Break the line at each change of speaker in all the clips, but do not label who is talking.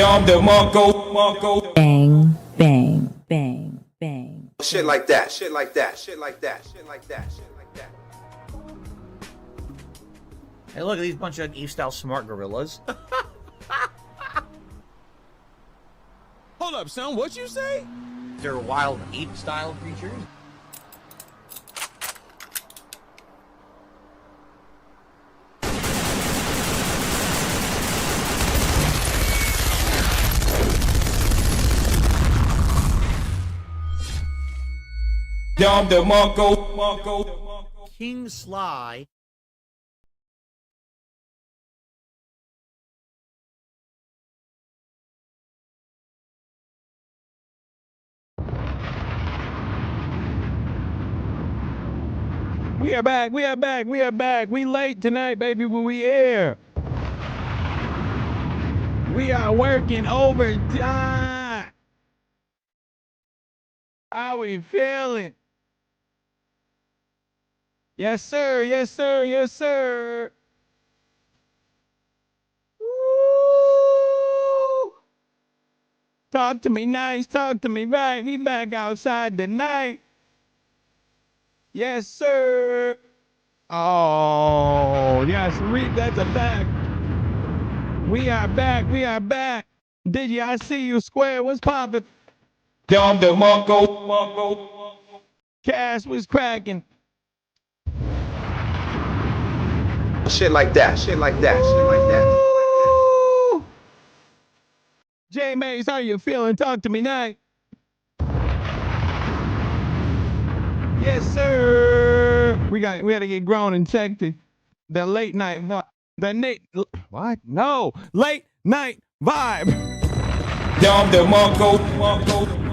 Bang, bang, bang, bang.
Shit like that, shit like that, shit like that, shit like that, shit like that.
Hey, look at these bunch of Eve-style smart gorillas.
Hold up, son, what you say?
They're wild ape-style creatures. King Sly.
We are back, we are back, we are back. We late tonight, baby, but we here. We are working overtime. How we feeling? Yes, sir, yes, sir, yes, sir. Woo! Talk to me nice, talk to me right. We back outside tonight. Yes, sir. Oh, yes, that's a fact. We are back, we are back. Did you? I see you square. What's poppin'? Cash was cracking.
Shit like that, shit like that, shit like that.
J Mace, how you feeling? Talk to me night. Yes, sir. We gotta get grown and sexy. The late night, late night vibe.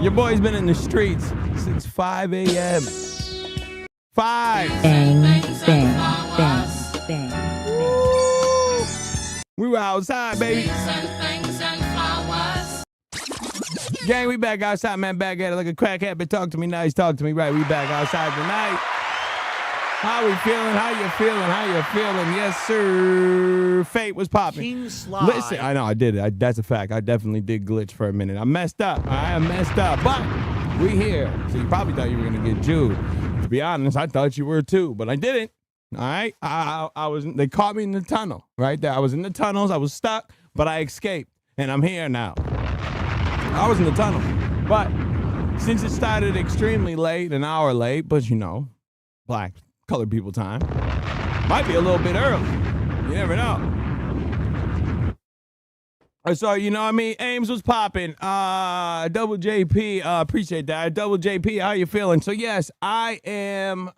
Your boy's been in the streets since 5 a.m. 5.
Bang, bang, bang, bang.
We were outside, baby. Gang, we back outside, man. Back at it like a crackhead, but talk to me nice, talk to me right. We back outside tonight. How we feeling? How you feeling? How you feeling? Yes, sir. Fate was popping.
King Sly.
Listen, I know I did it. That's a fact. I definitely did glitch for a minute. I messed up. I messed up, but we here. So you probably thought you were gonna get Jude. To be honest, I thought you were too, but I didn't. All right, I was. They caught me in the tunnel right there. I was in the tunnels. I was stuck, but I escaped, and I'm here now. I was in the tunnel, but since it started extremely late, an hour late, but you know, black colored people time, might be a little bit early. You never know. So, you know what I mean? Ames was popping. Double JP, appreciate that. Double JP, how you feeling? So, yes, I am,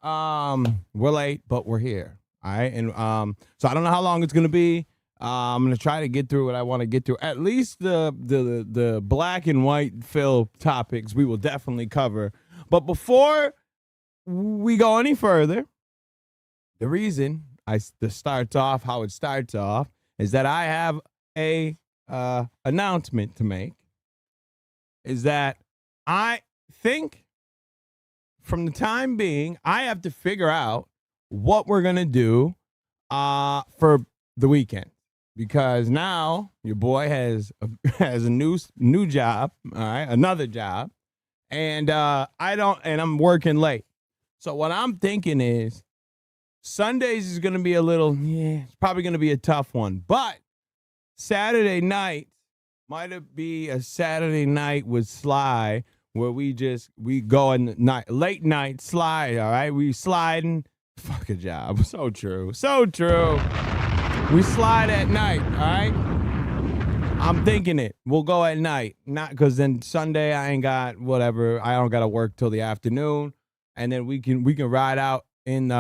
we're late, but we're here. All right. And so I don't know how long it's going to be. I'm going to try to get through what I want to get through. At least the black and white fill topics we will definitely cover. But before we go any further, the reason this starts off how it starts off is that I have a announcement to make. Is that I think from the time being, I have to figure out what we're going to do for the weekend. Because now your boy has a new job, all right, another job, and I'm working late. So what I'm thinking is Sundays is gonna be it's probably gonna be a tough one. But Saturday night might be a Saturday night with Sly where we go in late night slide, all right? We sliding. Fuck a job. So true. So true. We slide at night, all right? I'm thinking it. We'll go at night. Not because then Sunday I ain't got whatever. I don't got to work till the afternoon. And then we can ride out in the,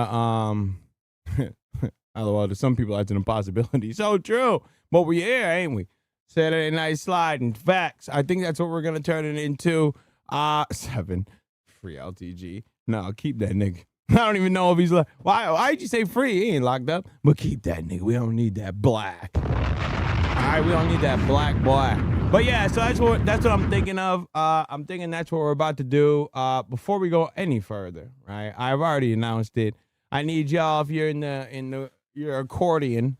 well, to some people that's an impossibility. So true. But we're here, ain't we? Saturday night sliding. Facts. I think that's what we're going to turn it into. 7. Free LTG. No, keep that nigga. I don't even know if he's like, why'd you say free? He ain't locked up. But keep that nigga. We don't need that black. All right, we don't need that black boy. But yeah, so that's what I'm thinking of. I'm thinking that's what we're about to do. Before we go any further, right? I've already announced it. I need y'all, if you're in your accordion,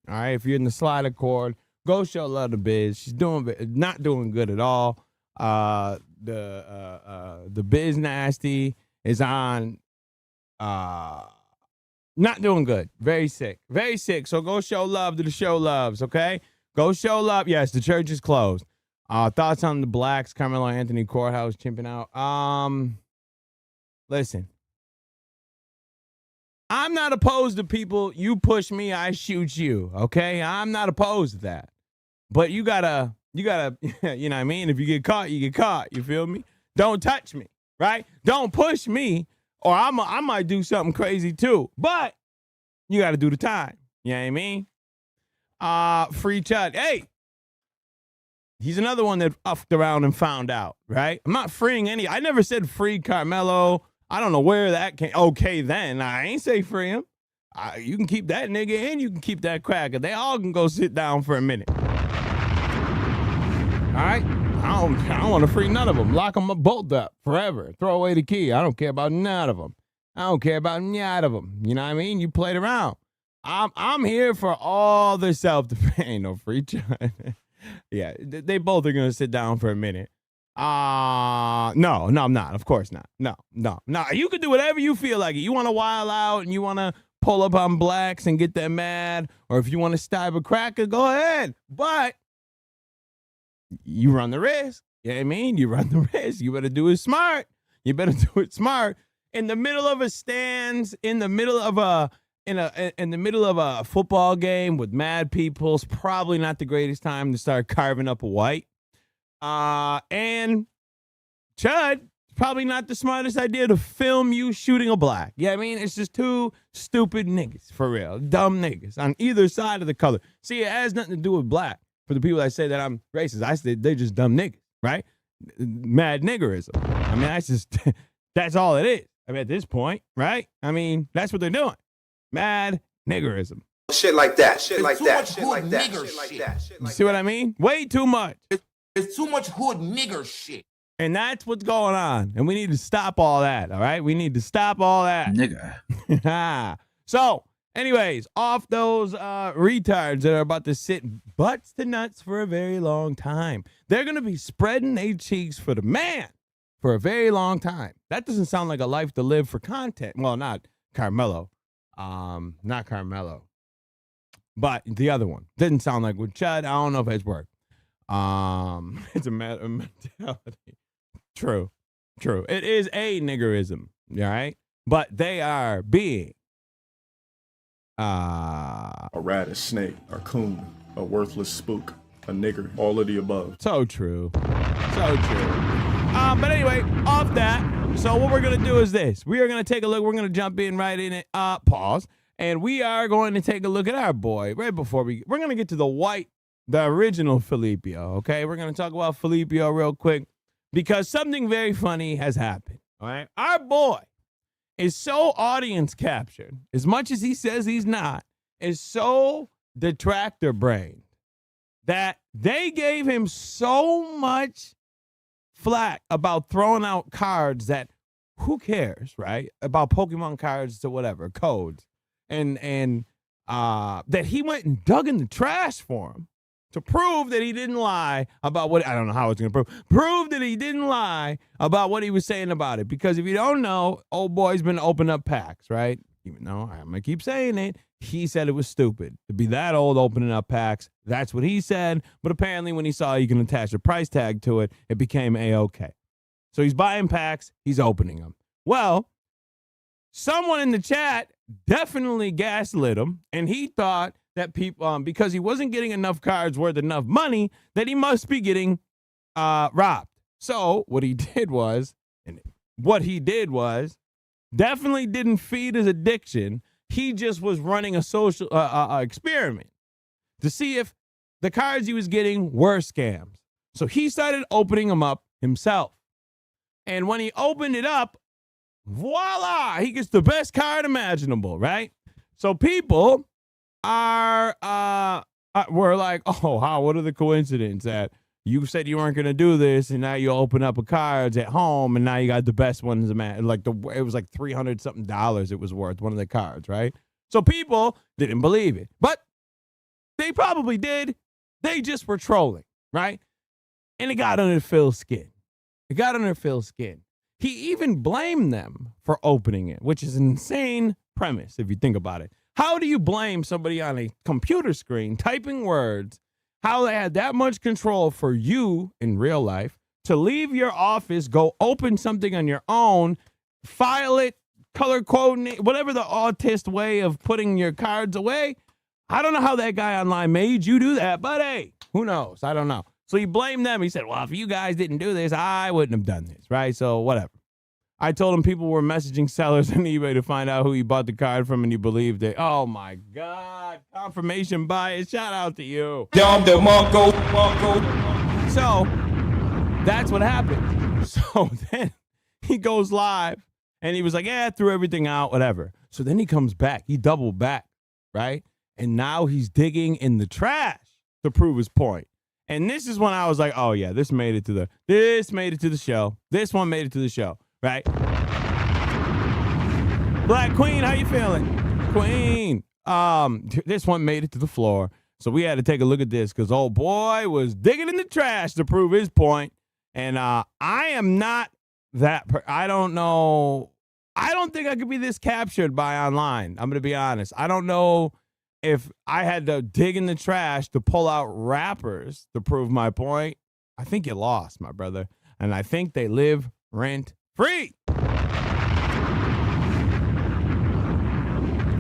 all right, if you're in the slide accord, Go show love to Biz. She's not doing good at all. The Biz Nasty is on not doing good. Very sick. Very sick. So go show love to the show loves, okay? Go show love. Yes, the church is closed. Thoughts on the blacks, Carmelo Anthony courthouse chimping out. Listen. I'm not opposed to people, you push me, I shoot you, okay? I'm not opposed to that. But you gotta, you know what I mean? If you get caught, you get caught. You feel me? Don't touch me, right? Don't push me, or I might do something crazy too. But you gotta do the time. You know what I mean? Free Chud. Hey, he's another one that uffed around and found out, right? I'm not freeing any. I never said free Carmelo. I don't know where that came. Okay, then I ain't say free him. You can keep that nigga and you can keep that cracker. They all can go sit down for a minute. All right? I don't want to free none of them. Lock them both up forever. Throw away the key. I don't care about none of them. I don't care about none of them. You know what I mean? You played around. I'm here for all the self-defense. Ain't no free time. Yeah, they both are going to sit down for a minute. No, I'm not. Of course not. No. You can do whatever you feel like it. You want to wild out and you want to pull up on blacks and get them mad, or if you want to stab a cracker, go ahead. But you run the risk. You know what I mean? You run the risk. You better do it smart. You better do it smart. In the middle of a stands, in the middle of a football game with mad people, it's probably not the greatest time to start carving up a white. And Chud, probably not the smartest idea to film you shooting a black. Yeah, I mean, it's just two stupid niggas, for real. Dumb niggas on either side of the color. See, it has nothing to do with black. For the people that say that I'm racist, I say they're just dumb niggas, right? Mad niggerism. I mean, that's all it is. I mean, at this point, right? I mean, that's what they're doing. Mad niggerism.
Shit like that. Shit
It's
like
too
that.
much
Shit
good
like that.
nigger
Shit like
shit.
that. Shit
You
like
see what
that.
I mean? Way too much.
It's too much hood nigger shit.
And that's what's going on. And we need to stop all that, all right? We need to stop all that.
Nigga.
So, anyways, off those retards that are about to sit butts to nuts for a very long time. They're going to be spreading their cheeks for the man for a very long time. That doesn't sound like a life to live for content. Well, not Carmelo. Not Carmelo. But the other one. Didn't sound like with Chud. I don't know if it's worked. It's a matter of mentality. True. It is a niggerism, all right? But they are being
a rat, a snake, a coon, a worthless spook, a nigger, all of the above.
so true. But anyway, off that, so what we're going to do is this. We are going to take a look. We're going to jump in right in it. Pause. And we are going to take a look at our boy right before we're going to get to the original Filipio, okay? We're going to talk about Filipio real quick because something very funny has happened, all right? Our boy is so audience captured, as much as he says he's not, is so detractor brained that they gave him so much flack about throwing out cards that who cares, right? About Pokemon cards to whatever, codes. And that he went and dug in the trash for him to prove that he didn't lie about what, I don't know how it's going to prove that he didn't lie about what he was saying about it. Because if you don't know, old boy's been opening up packs, right? Even though I'm going to keep saying it, he said it was stupid to be that old opening up packs. That's what he said. But apparently when he saw you can attach a price tag to it, it became A-okay. So he's buying packs, he's opening them. Well, someone in the chat definitely gaslit him, and he thought that people, because he wasn't getting enough cards worth enough money, that he must be getting robbed. So what he did was definitely didn't feed his addiction. He just was running a social experiment to see if the cards he was getting were scams. So he started opening them up himself. And when he opened it up, voila, he gets the best card imaginable, right? So people were like, oh, what are the coincidences that you said you weren't going to do this, and now you open up a cards at home, and now you got the best ones. It was like $300 something it was worth, one of the cards, right? So people didn't believe it, but they probably did. They just were trolling, right? And it got under Phil's skin. It got under Phil's skin. He even blamed them for opening it, which is an insane premise if you think about it. How do you blame somebody on a computer screen typing words, how they had that much control for you in real life to leave your office, go open something on your own, file it, color coordinate, whatever the autist way of putting your cards away? I don't know how that guy online made you do that, but hey, who knows? I don't know. So he blamed them. He said, well, if you guys didn't do this, I wouldn't have done this, right? So whatever. I told him people were messaging sellers on eBay to find out who he bought the card from, and he believed it. Oh, my God. Confirmation bias. Shout out to you. So that's what happened. So then he goes live, and he was like, yeah, threw everything out, whatever. So then he comes back. He doubled back, right? And now he's digging in the trash to prove his point. And this is when I was like, oh, yeah, this made it to the show. This one made it to the show, right? Black Queen, how you feeling? Queen. This one made it to the floor. So we had to take a look at this because old boy was digging in the trash to prove his point. And I am not that I don't know. I don't think I could be this captured by online. I'm going to be honest. I don't know if I had to dig in the trash to pull out rappers to prove my point. I think you lost, my brother. And I think they live rent free.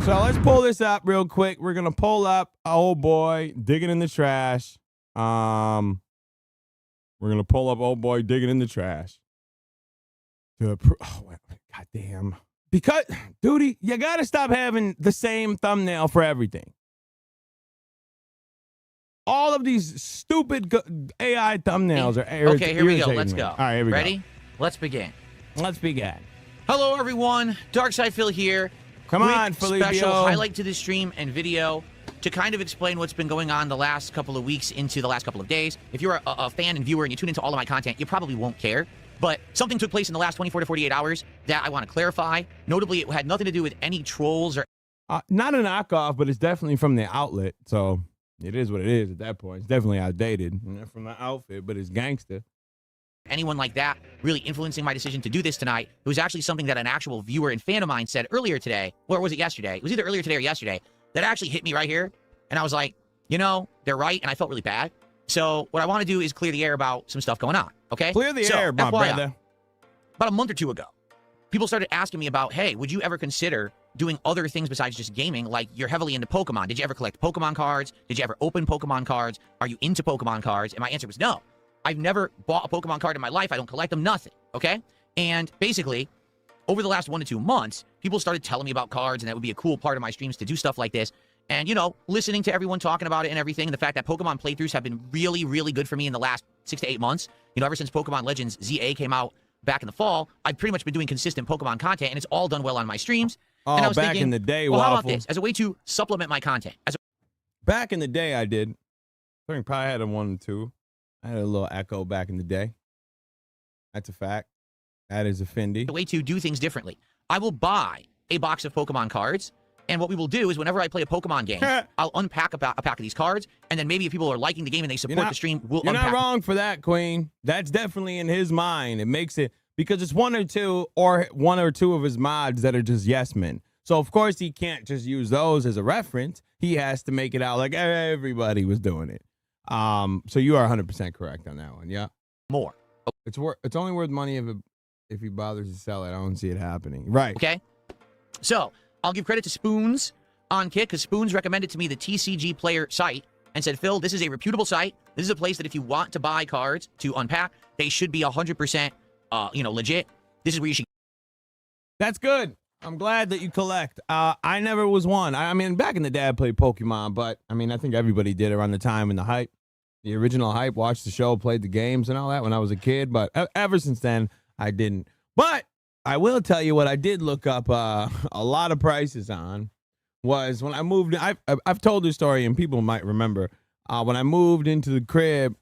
So let's pull this up real quick. We're going to pull up old boy digging in the trash. We're going to pull up old boy digging in the trash. Oh, God damn. Because, dude, you got to stop having the same thumbnail for everything. All of these stupid AI thumbnails are irritating.
Okay, here we go. Let's go.
All right, here we
Ready?
go.
Let's begin.
Let's begin.
Hello, everyone. Darkside Phil here.
Come on,
Quick
Filipio.
special highlight to this stream and video to kind of explain what's been going on the last couple of weeks into the last couple of days. If you're a fan and viewer and you tune into all of my content, you probably won't care. But something took place in the last 24 to 48 hours that I want to clarify. Notably, it had nothing to do with any trolls or...
Not a knockoff, but it's definitely from the outlet. So it is what it is at that point. It's definitely outdated from the outfit, but it's gangster.
anyone like that really influencing my decision to do this tonight. It was actually something that an actual viewer and fan of mine said earlier today, or was it yesterday? It was either earlier today or yesterday, that actually hit me right here. And I was like, you know, they're right, and I felt really bad. So what I want to do is clear the air about some stuff going on, okay?
Clear the air, my brother.
About a month or two ago, people started asking me about, hey, would you ever consider doing other things besides just gaming? Like, you're heavily into Pokemon. Did you ever collect Pokemon cards? Did you ever open Pokemon cards? Are you into Pokemon cards? And my answer was no. I've never bought a Pokemon card in my life. I don't collect them, nothing, okay? And basically, over the last 1 to 2 months, people started telling me about cards, and that would be a cool part of my streams to do stuff like this. And, you know, listening to everyone talking about it and everything, and the fact that Pokemon playthroughs have been really, really good for me in the last 6 to 8 months. You know, ever since Pokemon Legends ZA came out back in the fall, I've pretty much been doing consistent Pokemon content, and it's all done well on my streams.
Oh,
and I was
back
thinking,
in the day,
well, how about
Waffle.
this? As a way to supplement my content.
Back in the day, I did. I think probably had a 1 and 2. I had a little echo back in the day. That's a fact. That is a Fendi.
A way to do things differently. I will buy a box of Pokemon cards, and what we will do is whenever I play a Pokemon game, I'll unpack a pack of these cards, and then maybe if people are liking the game and they support the stream, we'll
You're
unpack.
not wrong for that, Queen. That's definitely in his mind. It makes it, because it's one or two of his mods that are just yes men. So, of course, he can't just use those as a reference. He has to make it out like everybody was doing it. So you are 100% correct on that one. Yeah.
More.
It's only worth money if he bothers to sell it. I don't see it happening. Right.
Okay. So I'll give credit to Spoons on Kick, because Spoons recommended to me the TCG Player site and said, Phil, this is a reputable site. This is a place that if you want to buy cards to unpack, they should be 100%, legit. This is where you should.
That's good. I'm glad that you collect. I never was one. I mean, back in the day, I played Pokemon, but I mean, I think everybody did around the time in the hype, the original hype, watched the show, played the games and all that when I was a kid. But ever since then, I didn't. But I will tell you what I did look up a lot of prices on was when I moved. I've told this story and people might remember when I moved into the crib.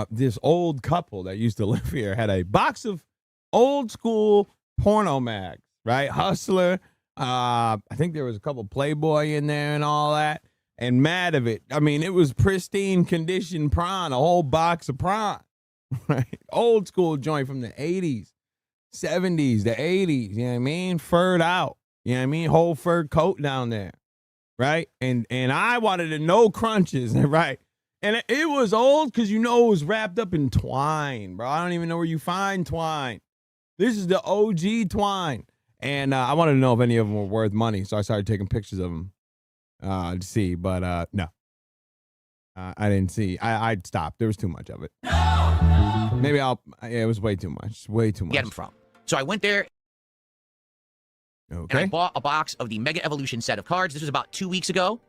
This old couple that used to live here had a box of old school porno mags, right? Hustler. I think there was a couple Playboy in there and all that. and mad of it. I mean, it was pristine condition prawn, a whole box of prawn, right? Old school joint from the 80s, 70s, the 80s, you know what I mean? Furred out, you know what I mean? Whole fur coat down there, right? And I wanted to no crunches, right? And it was old because, you know, it was wrapped up in twine, bro. I don't even know where you find twine. This is the OG twine. And I wanted to know if any of them were worth money, so I started taking pictures of them to see. But no, I didn't see. I stopped. There was too much of it. No! Maybe it was way too much. Way too much.
Get them from. So I went there.
Okay.
And I bought a box of the Mega Evolution set of cards. This was about 2 weeks ago.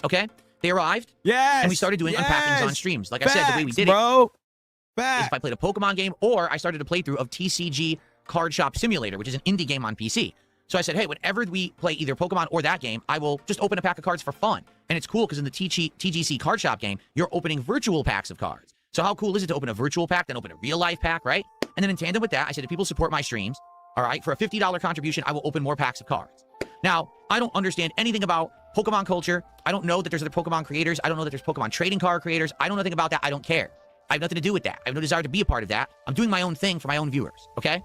Okay. They arrived.
Yes.
And we started doing unpackings on streams. Like I said, the way we did
bro.
it
Facts.
is if I played a Pokemon game, or I started a playthrough of TCG Card Shop Simulator, which is an indie game on PC. So I said, hey, whenever we play either Pokemon or that game, I will just open a pack of cards for fun. And it's cool because in the TGC Card Shop game, you're opening virtual packs of cards. So how cool is it to open a virtual pack, then open a real life pack, right? And then in tandem with that, I said, if people support my streams, all right, for a $50 contribution, I will open more packs of cards. Now, I don't understand anything about Pokemon culture. I don't know that there's other Pokemon creators. I don't know that there's Pokemon trading card creators. I know nothing about that. I don't care. I have nothing to do with that. I have no desire to be a part of that. I'm doing my own thing for my own viewers, okay?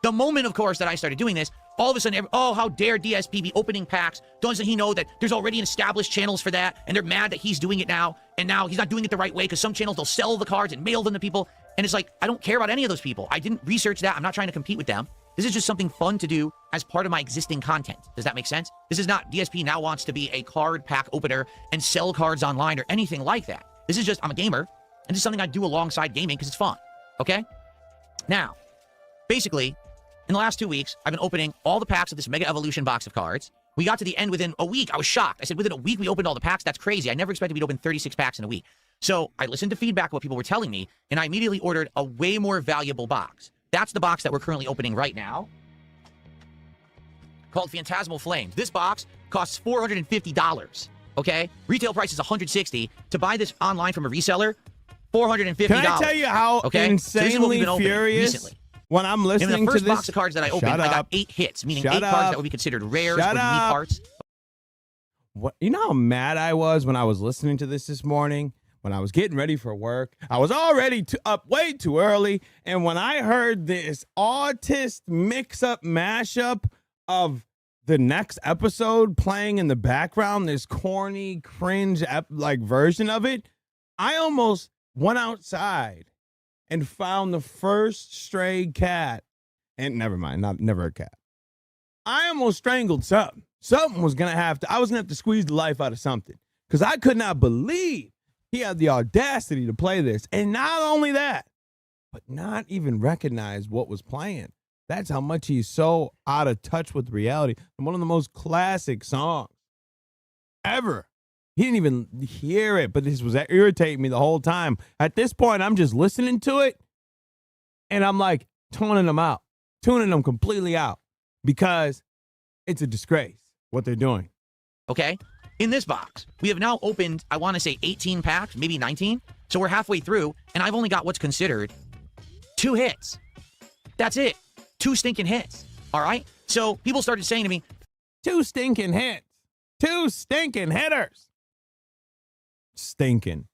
The moment, of course, that I started doing this, all of a sudden, oh, how dare DSP be opening packs? Doesn't he know that there's already an established channels for that, and they're mad that he's doing it now, and now he's not doing it the right way because some channels, they'll sell the cards and mail them to people, and it's like, I don't care about any of those people. I didn't research that. I'm not trying to compete with them. This is just something fun to do as part of my existing content. Does that make sense? This is not DSP now wants to be a card pack opener and sell cards online or anything like that. This is just, I'm a gamer, and this is something I do alongside gaming because it's fun, okay? Now, basically, in the last 2 weeks, I've been opening all the packs of this Mega Evolution box of cards. We got to the end within a week. I was shocked. I said, within a week, we opened all the packs? That's crazy. I never expected we'd open 36 packs in a week. So I listened to feedback, what people were telling me, and I immediately ordered a way more valuable box. That's the box that we're currently opening right now, called Phantasmal Flames. This box costs $450, okay? Retail price is $160. To buy this online from a reseller, $450.
Can I tell you how insanely furious when I'm listening
in the
to
first
this?
box of cards that I opened, I got 8 hits, meaning 8 cards that would be considered rares with neat parts.
What, you know how mad I was when I was listening to this morning? When I was getting ready for work, I was already up way too early. And when I heard this artist mix-up mashup of the next episode playing in the background, this corny, cringe like version of it, I almost went outside and found the first stray cat. And never mind, never a cat. I almost strangled something. Something was going to have to, I was going to have to squeeze the life out of something. Because I could not believe he had the audacity to play this. And not only that, but not even recognize what was playing. That's how much he's so out of touch with reality. And one of the most classic songs ever. He didn't even hear it, but this was irritating me the whole time. At this point, I'm just listening to it, and I'm like tuning them completely out, because it's a disgrace what they're doing.
Okay? In this box, we have now opened, I want to say 18 packs, maybe 19. So we're halfway through, and I've only got what's considered 2 hits. That's it. 2 stinking hits. All right? So people started saying to me,
2 stinking hits. 2 stinking hitters. Stinking.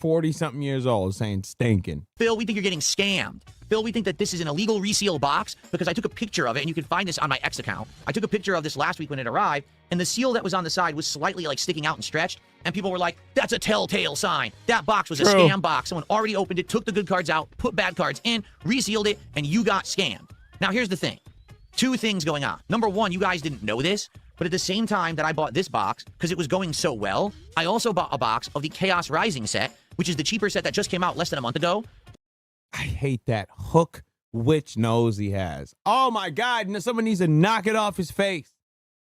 40-something years old saying stinking.
Phil, we think you're getting scammed. Phil, we think that this is an illegal reseal box, because I took a picture of it, and you can find this on my X account. I took a picture of this last week when it arrived, and the seal that was on the side was slightly like sticking out and stretched, and people were like, that's a telltale sign. That box was a scam box. Someone already opened it, took the good cards out, put bad cards in, resealed it, and you got scammed. Now, here's the thing. 2 things going on. Number one, you guys didn't know this, but at the same time that I bought this box, because it was going so well, I also bought a box of the Chaos Rising set, which is the cheaper set that just came out less than a month ago.
I hate that hook witch nose he has. Oh my God, someone needs to knock it off his face.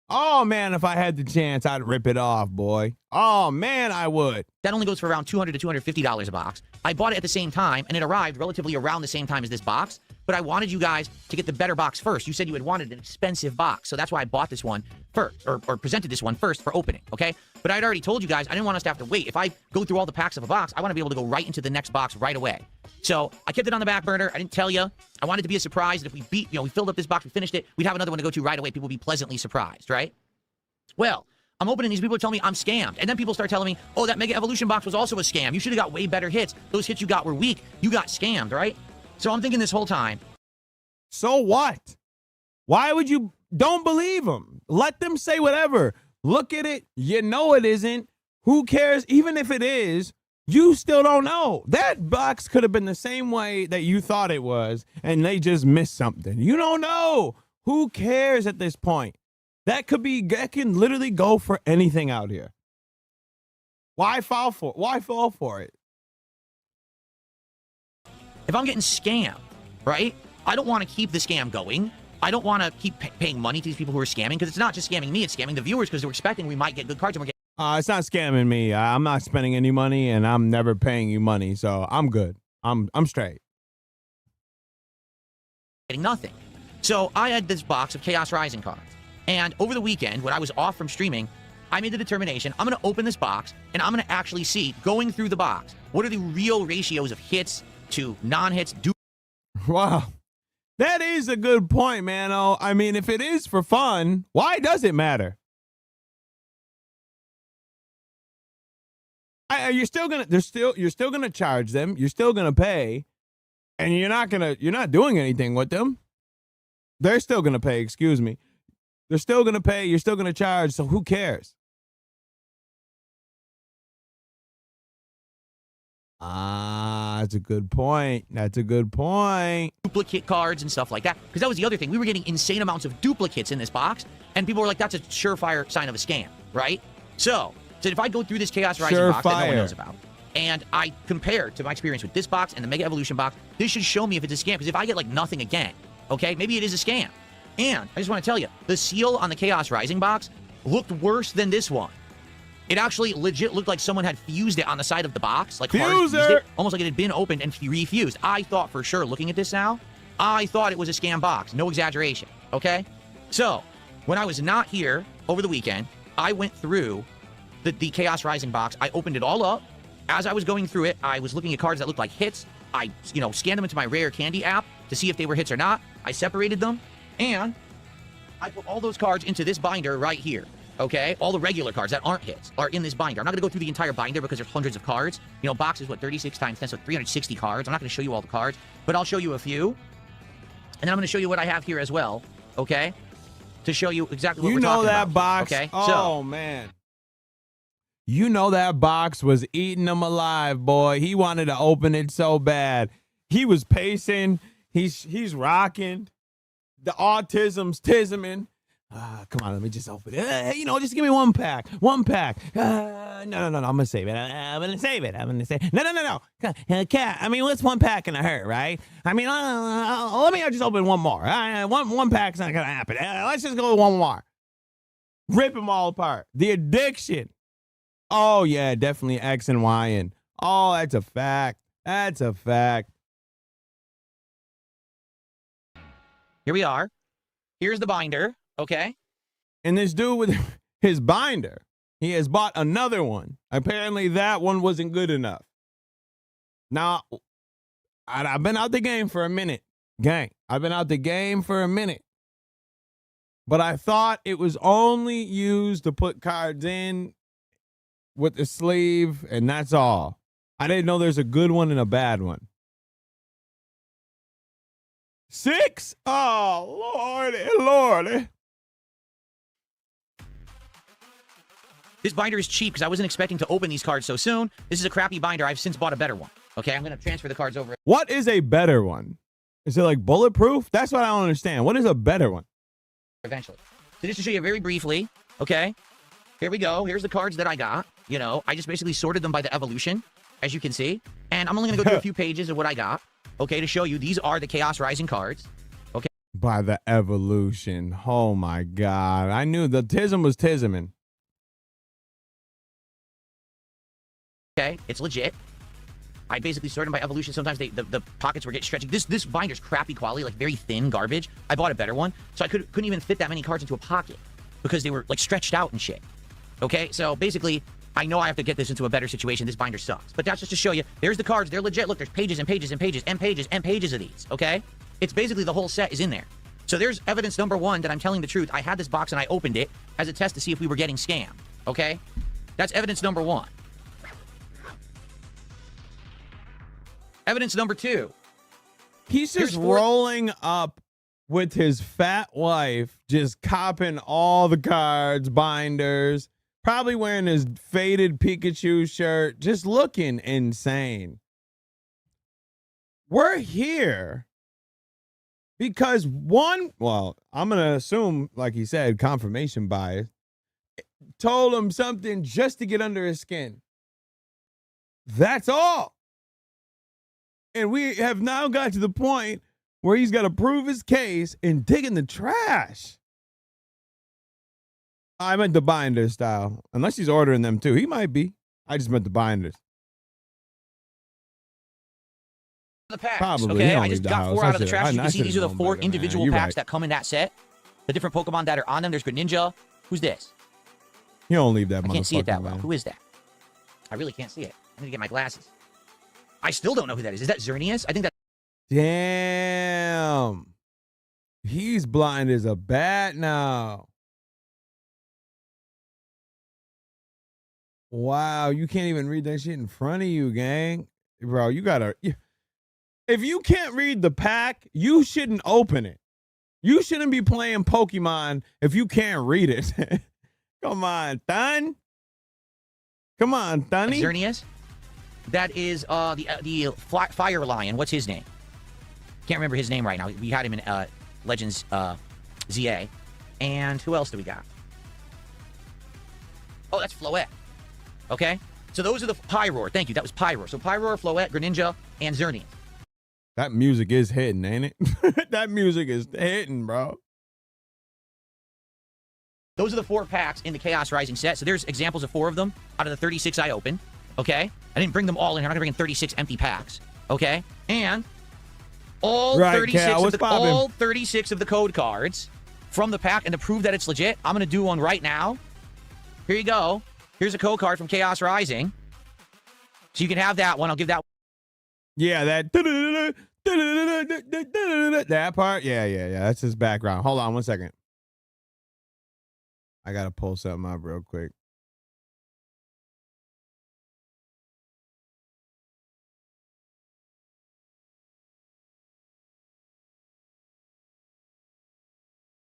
Oh man, if I had the chance, I'd rip it off, boy. Oh man, I would.
That only goes for around $200 to $250 a box. I bought it at the same time, and it arrived relatively around the same time as this box, but I wanted you guys to get the better box first. You said you had wanted an expensive box, so that's why I bought this one first, or presented this one first for opening, okay? But I'd already told you guys I didn't want us to have to wait. If I go through all the packs of a box, I want to be able to go right into the next box right away. So I kept it on the back burner. I didn't tell you. I wanted to be a surprise that if we we filled up this box, we finished it, we'd have another one to go to right away. People would be pleasantly surprised, right? Well, I'm opening these, people are telling me I'm scammed. And then people start telling me, oh, that Mega Evolution box was also a scam. You should have got way better hits. Those hits you got were weak. You got scammed, right? So I'm thinking this whole time.
So what? Why would you? Don't believe them. Let them say whatever. Look at it. You know it isn't. Who cares? Even if it is, you still don't know. That box could have been the same way that you thought it was, and they just missed something. You don't know. Who cares at this point? That can literally go for anything out here. Why fall for it?
If I'm getting scammed, right? I don't want to keep the scam going. I don't want to keep paying money to these people who are scamming, because it's not just scamming me, it's scamming the viewers, because they're expecting we might get good cards and we're
It's not scamming me. I'm not spending any money, and I'm never paying you money, so I'm good. I'm straight.
getting nothing. So I had this box of Chaos Rising cards. And over the weekend, when I was off from streaming, I made the determination, I'm going to open this box, and I'm going to actually see, going through the box, what are the real ratios of hits to non-hits.
Wow. That is a good point, man. Oh, I mean, if it is for fun, why does it matter? You're still gonna charge them. You're still gonna pay, and you're not doing anything with them. They're still gonna pay. Excuse me. They're still gonna pay. You're still gonna charge. So who cares? That's a good point. That's a good point.
Duplicate cards and stuff like that. Because that was the other thing. We were getting insane amounts of duplicates in this box, and people were like, that's a surefire sign of a scam, right? So if I go through this Chaos Rising box that no one knows about, and I compare to my experience with this box and the Mega Evolution box, this should show me if it's a scam. Because if I get like nothing again, okay, maybe it is a scam. And I just want to tell you, the seal on the Chaos Rising box looked worse than this one. It actually legit looked like someone had fused it on the side of the box, like hard fused it, almost like it had been opened and refused. I thought for sure, looking at this now, I thought it was a scam box. No exaggeration, okay? So, when I was not here over the weekend, I went through the Chaos Rising box. I opened it all up. As I was going through it, I was looking at cards that looked like hits. I, scanned them into my Rare Candy app to see if they were hits or not. I separated them, and I put all those cards into this binder right here. Okay, all the regular cards that aren't hits are in this binder. I'm not going to go through the entire binder because there's hundreds of cards. Box is, 36 times 10, so 360 cards. I'm not going to show you all the cards, but I'll show you a few. And then I'm going to show you what I have here as well, okay? To show you exactly what we're talking about.
You know that box.
Okay?
Oh, man. You know that box was eating him alive, boy. He wanted to open it so bad. He was pacing. He's rocking. The autism's tisming. Come on, let me just open it. Just give me one pack. One pack. No. I'm going to save it. I'm going to save it. No. Cat, what's one pack in a hurt, right? Let me just open one more. One pack's not going to happen. Let's just go with one more. Rip them all apart. The addiction. Oh, yeah, definitely X and Y. And oh, that's a fact. That's a fact.
Here we are. Here's the binder. Okay.
And this dude with his binder, he has bought another one. Apparently that one wasn't good enough. Now, I've been out the game for a minute, gang. I've been out the game for a minute. But I thought it was only used to put cards in with the sleeve, and that's all. I didn't know there's a good one and a bad one. 6? Oh, Lordy.
This binder is cheap because I wasn't expecting to open these cards so soon. This is a crappy binder. I've since bought a better one. Okay, I'm going to transfer the cards over.
What is a better one? Is it like bulletproof? That's what I don't understand. What is a better one?
Eventually. So just to show you very briefly, okay, here we go. Here's the cards that I got. I just basically sorted them by the evolution, as you can see. And I'm only going to go through a few pages of what I got, okay, to show you these are the Chaos Rising cards. Okay.
By the evolution. Oh, my God. I knew the tism was tisming.
Okay, it's legit. I basically sorted them by evolution. Sometimes the pockets were getting stretchy. This binder's crappy quality, like very thin garbage. I bought a better one, so I couldn't even fit that many cards into a pocket because they were like stretched out and shit. Okay, so basically, I know I have to get this into a better situation. This binder sucks. But that's just to show you, there's the cards. They're legit. Look, there's pages and pages and pages and pages and pages of these, okay? It's basically the whole set is in there. So there's evidence number one that I'm telling the truth. I had this box and I opened it as a test to see if we were getting scammed. Okay? That's evidence number one. Evidence number two.
He's
Here's
just
four-
rolling up with his fat wife, just copping all the cards, binders, probably wearing his faded Pikachu shirt, just looking insane. We're here because I'm going to assume, like he said, confirmation bias, told him something just to get under his skin. That's all. And we have now got to the point where he's got to prove his case and dig in the trash. I meant the binder style. Unless he's ordering them too. He might be. I just meant the binders.
The packs,
Probably.
okay?
He don't
I just
leave the
got
house.
4
I
out of the
should've-
trash. As you
I
can see,
should've
these are the
known
4
better, man.
individual
You're
packs
right.
that come in that set. The different Pokemon that are on them. There's Greninja. Who's this?
You don't leave that
I can't see it that
motherfucker,
well.
man.
Who is that? I really can't see it. I need to get my glasses. I still don't know who that is. Is that Xerneas? I think that.
Damn. He's blind as a bat now. Wow, you can't even read that shit in front of you, gang. Bro, you gotta. If you can't read the pack, you shouldn't open it. You shouldn't be playing Pokemon if you can't read it. Come on, Thun. Come on, Thunny.
Xerneas. That is the Fire Lion. What's his name? Can't remember his name right now. We had him in Legends ZA. And who else do we got? Oh, that's Floette. Okay? So those are the Pyroar. Thank you. That was Pyroar. So Pyroar, Floette, Greninja, and Xerneas.
That music is hitting, ain't it? That music is hitting, bro.
Those are the 4 packs in the Chaos Rising set. So there's examples of 4 of them out of the 36 I opened. Okay? I didn't bring them all in. I'm not going to bring in 36 empty packs. Okay? And all,
Right,
36
Cal,
of
what's
the,
poppin'?
all 36 of the code cards from the pack. And to prove that it's legit, I'm going to do one right now. Here you go. Here's a code card from Chaos Rising. So you can have that one. I'll give that.
Yeah, that part. Yeah. That's his background. Hold on 1 second. I gotta pull something up real quick.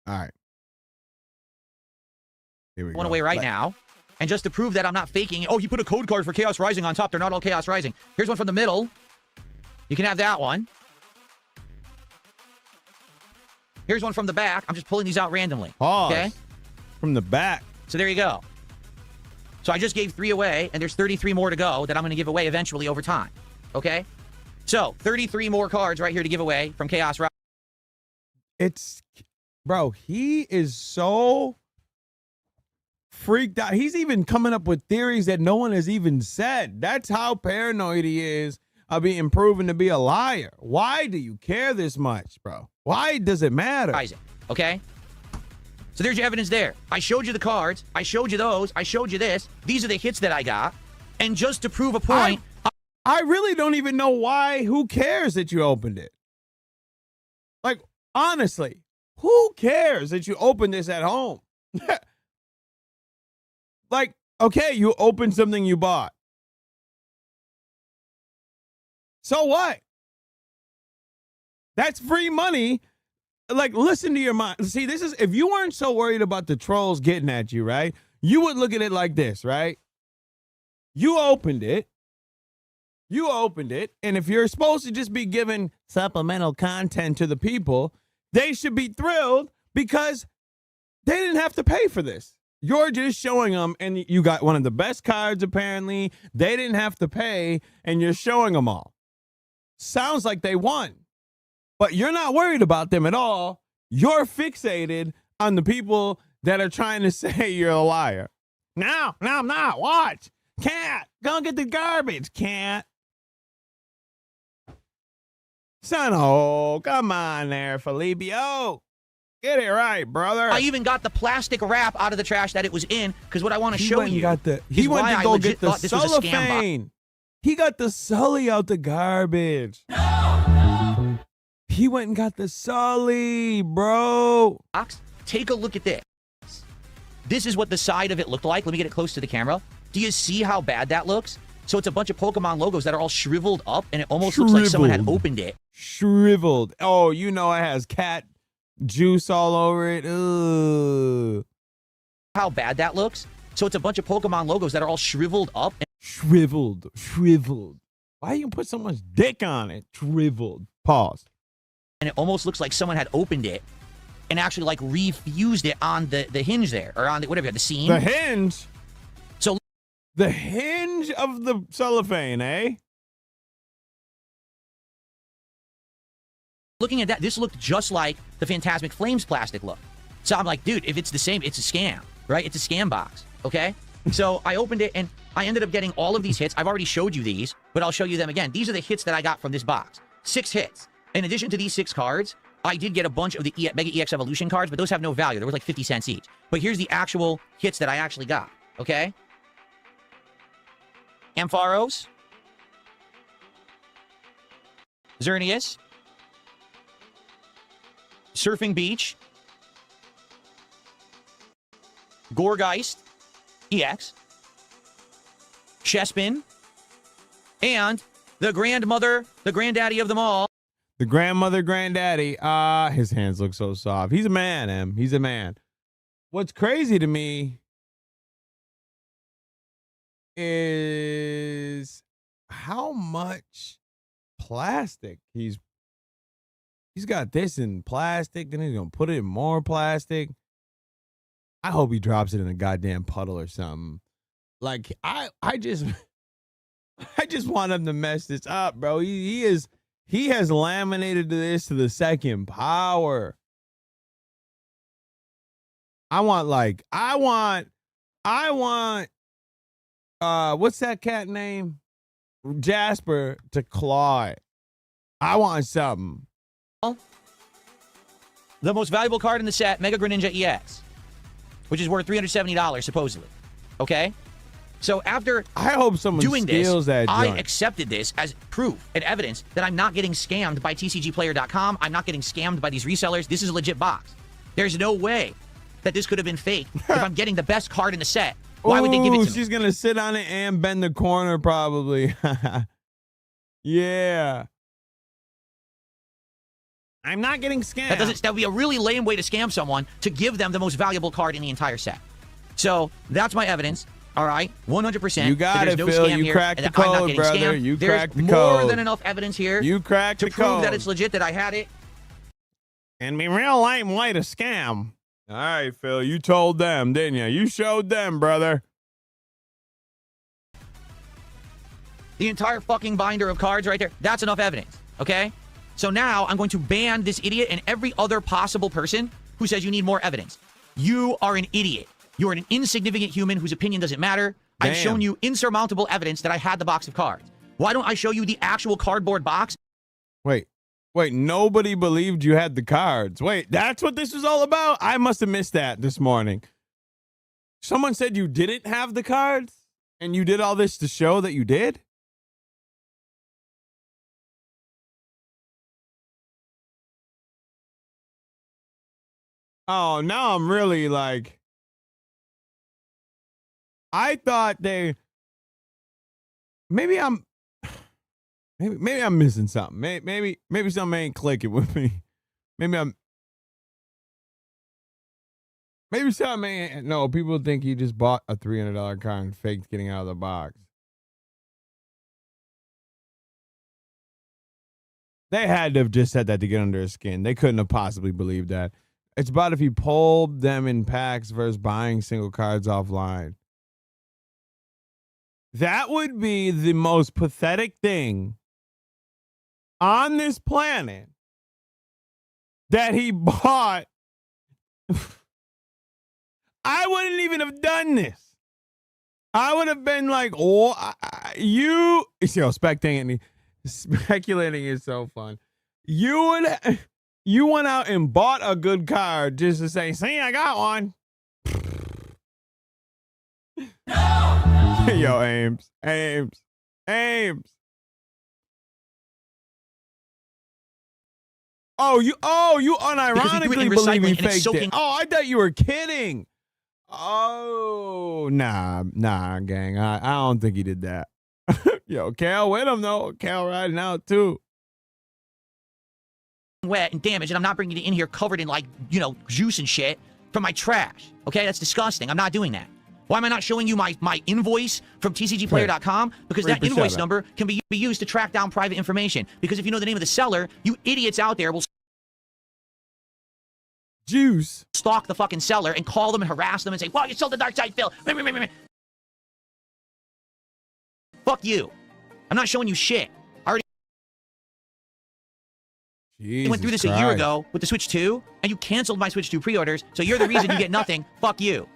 All right. Here we
one
go.
away right now. And just to prove that I'm not faking it. Oh, you put a code card for Chaos Rising on top. They're not all Chaos Rising. Here's one from the middle. You can have that one. Here's one from the back. I'm just pulling these out randomly.
Pause.
Okay?
From the back.
So there you go. So I just gave 3 away, and there's 33 more to go that I'm going to give away eventually over time. Okay? So 33 more cards right here to give away from Chaos Rising.
It's, bro, he is so freaked out. He's even coming up with theories that no one has even said. That's how paranoid he is of being proven to be a liar. Why do you care this much, bro? Why does it matter?
Rising. Okay? So there's your evidence there. I showed you the cards. I showed you those. I showed you this. These are the hits that I got. And just to prove a point,
I really don't even know why. Who cares that you opened it? Like, honestly, who cares that you opened this at home? Like, okay, you opened something you bought. So what? That's free money. Like, listen to your mind. See, this is, if you weren't so worried about the trolls getting at you, right? You would look at it like this, right? You opened it. You opened it. And if you're supposed to just be giving supplemental content to the people, they should be thrilled because they didn't have to pay for this. You're just showing them, and you got one of the best cards, apparently. They didn't have to pay, and you're showing them all. Sounds like they won. But you're not worried about them at all. You're fixated on the people that are trying to say you're a liar. No, I'm not. Watch. Cat, go get the garbage, cat. Son, oh, come on there, Felipio. Get it right, brother.
I even got the plastic wrap out of the trash that it was in, because what I want to show you
He went
why
to
I
go
legit
get the
thought this was a scam box.
cellophane. He got the Sully out the garbage. He went and got the Sully, bro.
Take a look at this. this is what the side of it looked like. Let me get it close to the camera. Do you see how bad that looks? So it's a bunch of Pokemon logos that are all shriveled up, and it almost looks like someone had opened it.
Shriveled. Oh, you know it has cat juice all over it. Ugh.
How bad that looks? So it's a bunch of Pokemon logos that are all shriveled up.
Shriveled. Why you put so much dick on it? Shriveled. Pause.
And it almost looks like someone had opened it and actually like refused it on the hinge there, or on the whatever, the seam.
The hinge?
So
the hinge of the cellophane, eh?
looking at that, this looked just like the Phantasmic Flames plastic look. So I'm like, dude, if it's the same, it's a scam, right? It's a scam box, okay? So I opened it, and I ended up getting all of these hits. I've already showed you these, but I'll show you them again. These are the hits that I got from this box. 6 hits. In addition to these 6 cards, I did get a bunch of the Mega EX Evolution cards, but those have no value. They were like 50 cents each. But here's the actual hits that I actually got, okay? Ampharos. Xerneas. Surfing Beach. Gourgeist. EX. Chespin. And the grandmother, the granddaddy of them all.
The grandmother, granddaddy. His hands look so soft. He's a man, Em. He's a man. What's crazy to me is how much plastic he's got this in plastic, then he's gonna put it in more plastic. I hope he drops it in a goddamn puddle or something. Like I just want him to mess this up, bro. He has laminated this to the second power. I want what's that cat name? Jasper to claw it. I want something.
The most valuable card in the set, Mega Greninja EX, which is worth $370 supposedly. Okay? So after
I hope someone
doing
steals
this,
that
I
joint.
accepted this as proof and evidence that I'm not getting scammed by TCGplayer.com. I'm not getting scammed by these resellers. This is a legit box. There's no way that this could have been fake. If I'm getting the best card in the set, why would they give it to me?
She's gonna sit on it and bend the corner probably. Yeah. I'm not getting scammed.
That would be a really lame way to scam someone, to give them the most valuable card in the entire set. So that's my evidence. All right, 100%.
You got it,
no
Phil.
scam
You
here,
cracked
and
the
I'm not
code,
getting
brother.
scammed.
You
There's
cracked the
more
code.
than enough evidence here.
You cracked
to
the
prove
code.
that it's legit, that I had it.
And be real lame way to scam. All right, Phil. You told them, didn't you? You showed them, brother.
The entire fucking binder of cards right there. That's enough evidence, okay? So now I'm going to ban this idiot and every other possible person who says you need more evidence. You are an idiot. You are an insignificant human whose opinion doesn't matter. I've
Damn.
shown you insurmountable evidence that I had the box of cards. Why don't I show you the actual cardboard box?
Wait, nobody believed you had the cards. Wait, that's what this was all about? I must have missed that this morning. Someone said you didn't have the cards, and you did all this to show that you did? Oh, now I'm really like, I thought maybe I'm missing something. Maybe something ain't clicking with me. Maybe something ain't. No, people think you just bought a $300 car and faked getting out of the box. They had to have just said that to get under his skin. They couldn't have possibly believed that. It's about if you pulled them in packs versus buying single cards offline. That would be the most pathetic thing on this planet that he bought. I wouldn't even have done this. I would have been like, oh, you know, speculating is so fun. You went out and bought a good card just to say, see, I got one. No! Yo, Ames. Oh, you unironically believe he faked it. Oh, I thought you were kidding. Oh, nah, gang. I don't think he did that. Yo, Cal with him, though. Cal riding out, too.
Wet and damaged, and I'm not bringing it in here covered in, like, you know, juice and shit from my trash. Okay, that's disgusting. I'm not doing that. Why am I not showing you my invoice from tcgplayer.com? Because that invoice number can be used to track down private information. Because if you know the name of the seller, you idiots out there will
Juice.
stalk the fucking seller and call them and harass them and say, well, you sold the dark side, Phil. Fuck you. I'm not showing you shit. I already went through this a year ago with the Switch 2, and you canceled my Switch 2 pre-orders, so you're the reason you get nothing. Fuck you.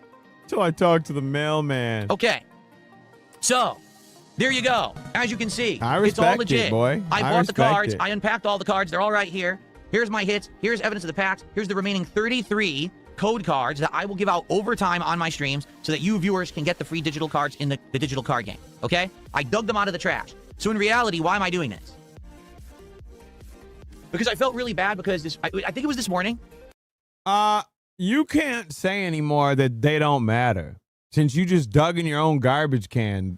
Till I talk to the mailman.
Okay. So, there you go. As you can see,
I
it's all
respect
legit.
it, boy.
I
I
bought the
respect
cards.
it.
I unpacked all the cards. They're all right here. Here's my hits. Here's evidence of the packs. Here's the remaining 33 code cards that I will give out over time on my streams so that you viewers can get the free digital cards in the digital card game. Okay? I dug them out of the trash. So in reality, why am I doing this? Because I felt really bad because I think it was this morning.
You can't say anymore that they don't matter. Since you just dug in your own garbage can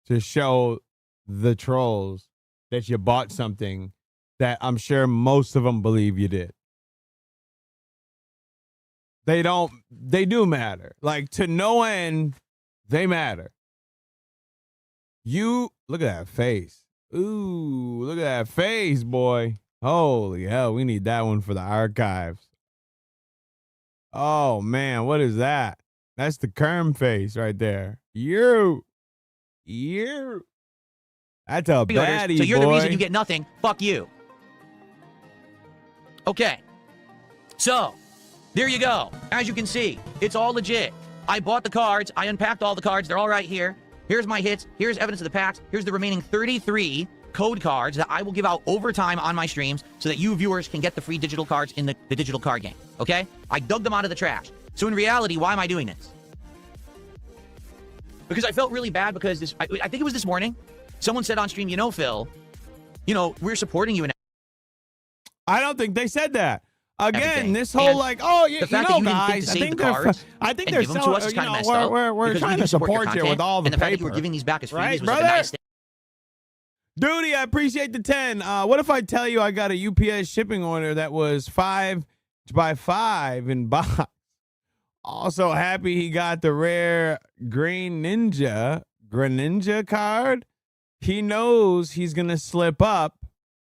to show the trolls that you bought something that I'm sure most of them believe you did. They do matter. Like, to no end, they matter. You, look at that face. Ooh, look at that face, boy. Holy hell, we need that one for the archives. Oh, man, what is that? That's the Kerm face right there. You. That's a baddie,
so you're
boy.
the reason you get nothing. Fuck you. Okay. So, there you go. As you can see, it's all legit. I bought the cards. I unpacked all the cards. They're all right here. Here's my hits. Here's evidence of the packs. Here's the remaining 33 code cards that I will give out over time on my streams so that you viewers can get the free digital cards in the digital card game. Okay? I dug them out of the trash. So in reality, why am I doing this? Because I felt really bad because I think it was this morning. Someone said on stream, you know, Phil, you know, we're supporting you in
I don't think they said that. Again,
everything.
this whole
And
like, oh, yeah,
the
you
fact
know,
that you didn't think
guys,
to
I
save
think
the
they're,
cards
I think
and
they're
give them to
selling,
us is
you
kind of
know,
messed up.
we're
because we
trying
do
to
support your
support you
content,
with all the
and the fact that
paper.
you were giving these back as freebies
Right,
was like a
brother?
nice thing.
Duty, I appreciate the 10. What if I tell you I got a UPS shipping order that was 5 by 5 in box? Also happy he got the rare Greninja card. He knows he's going to slip up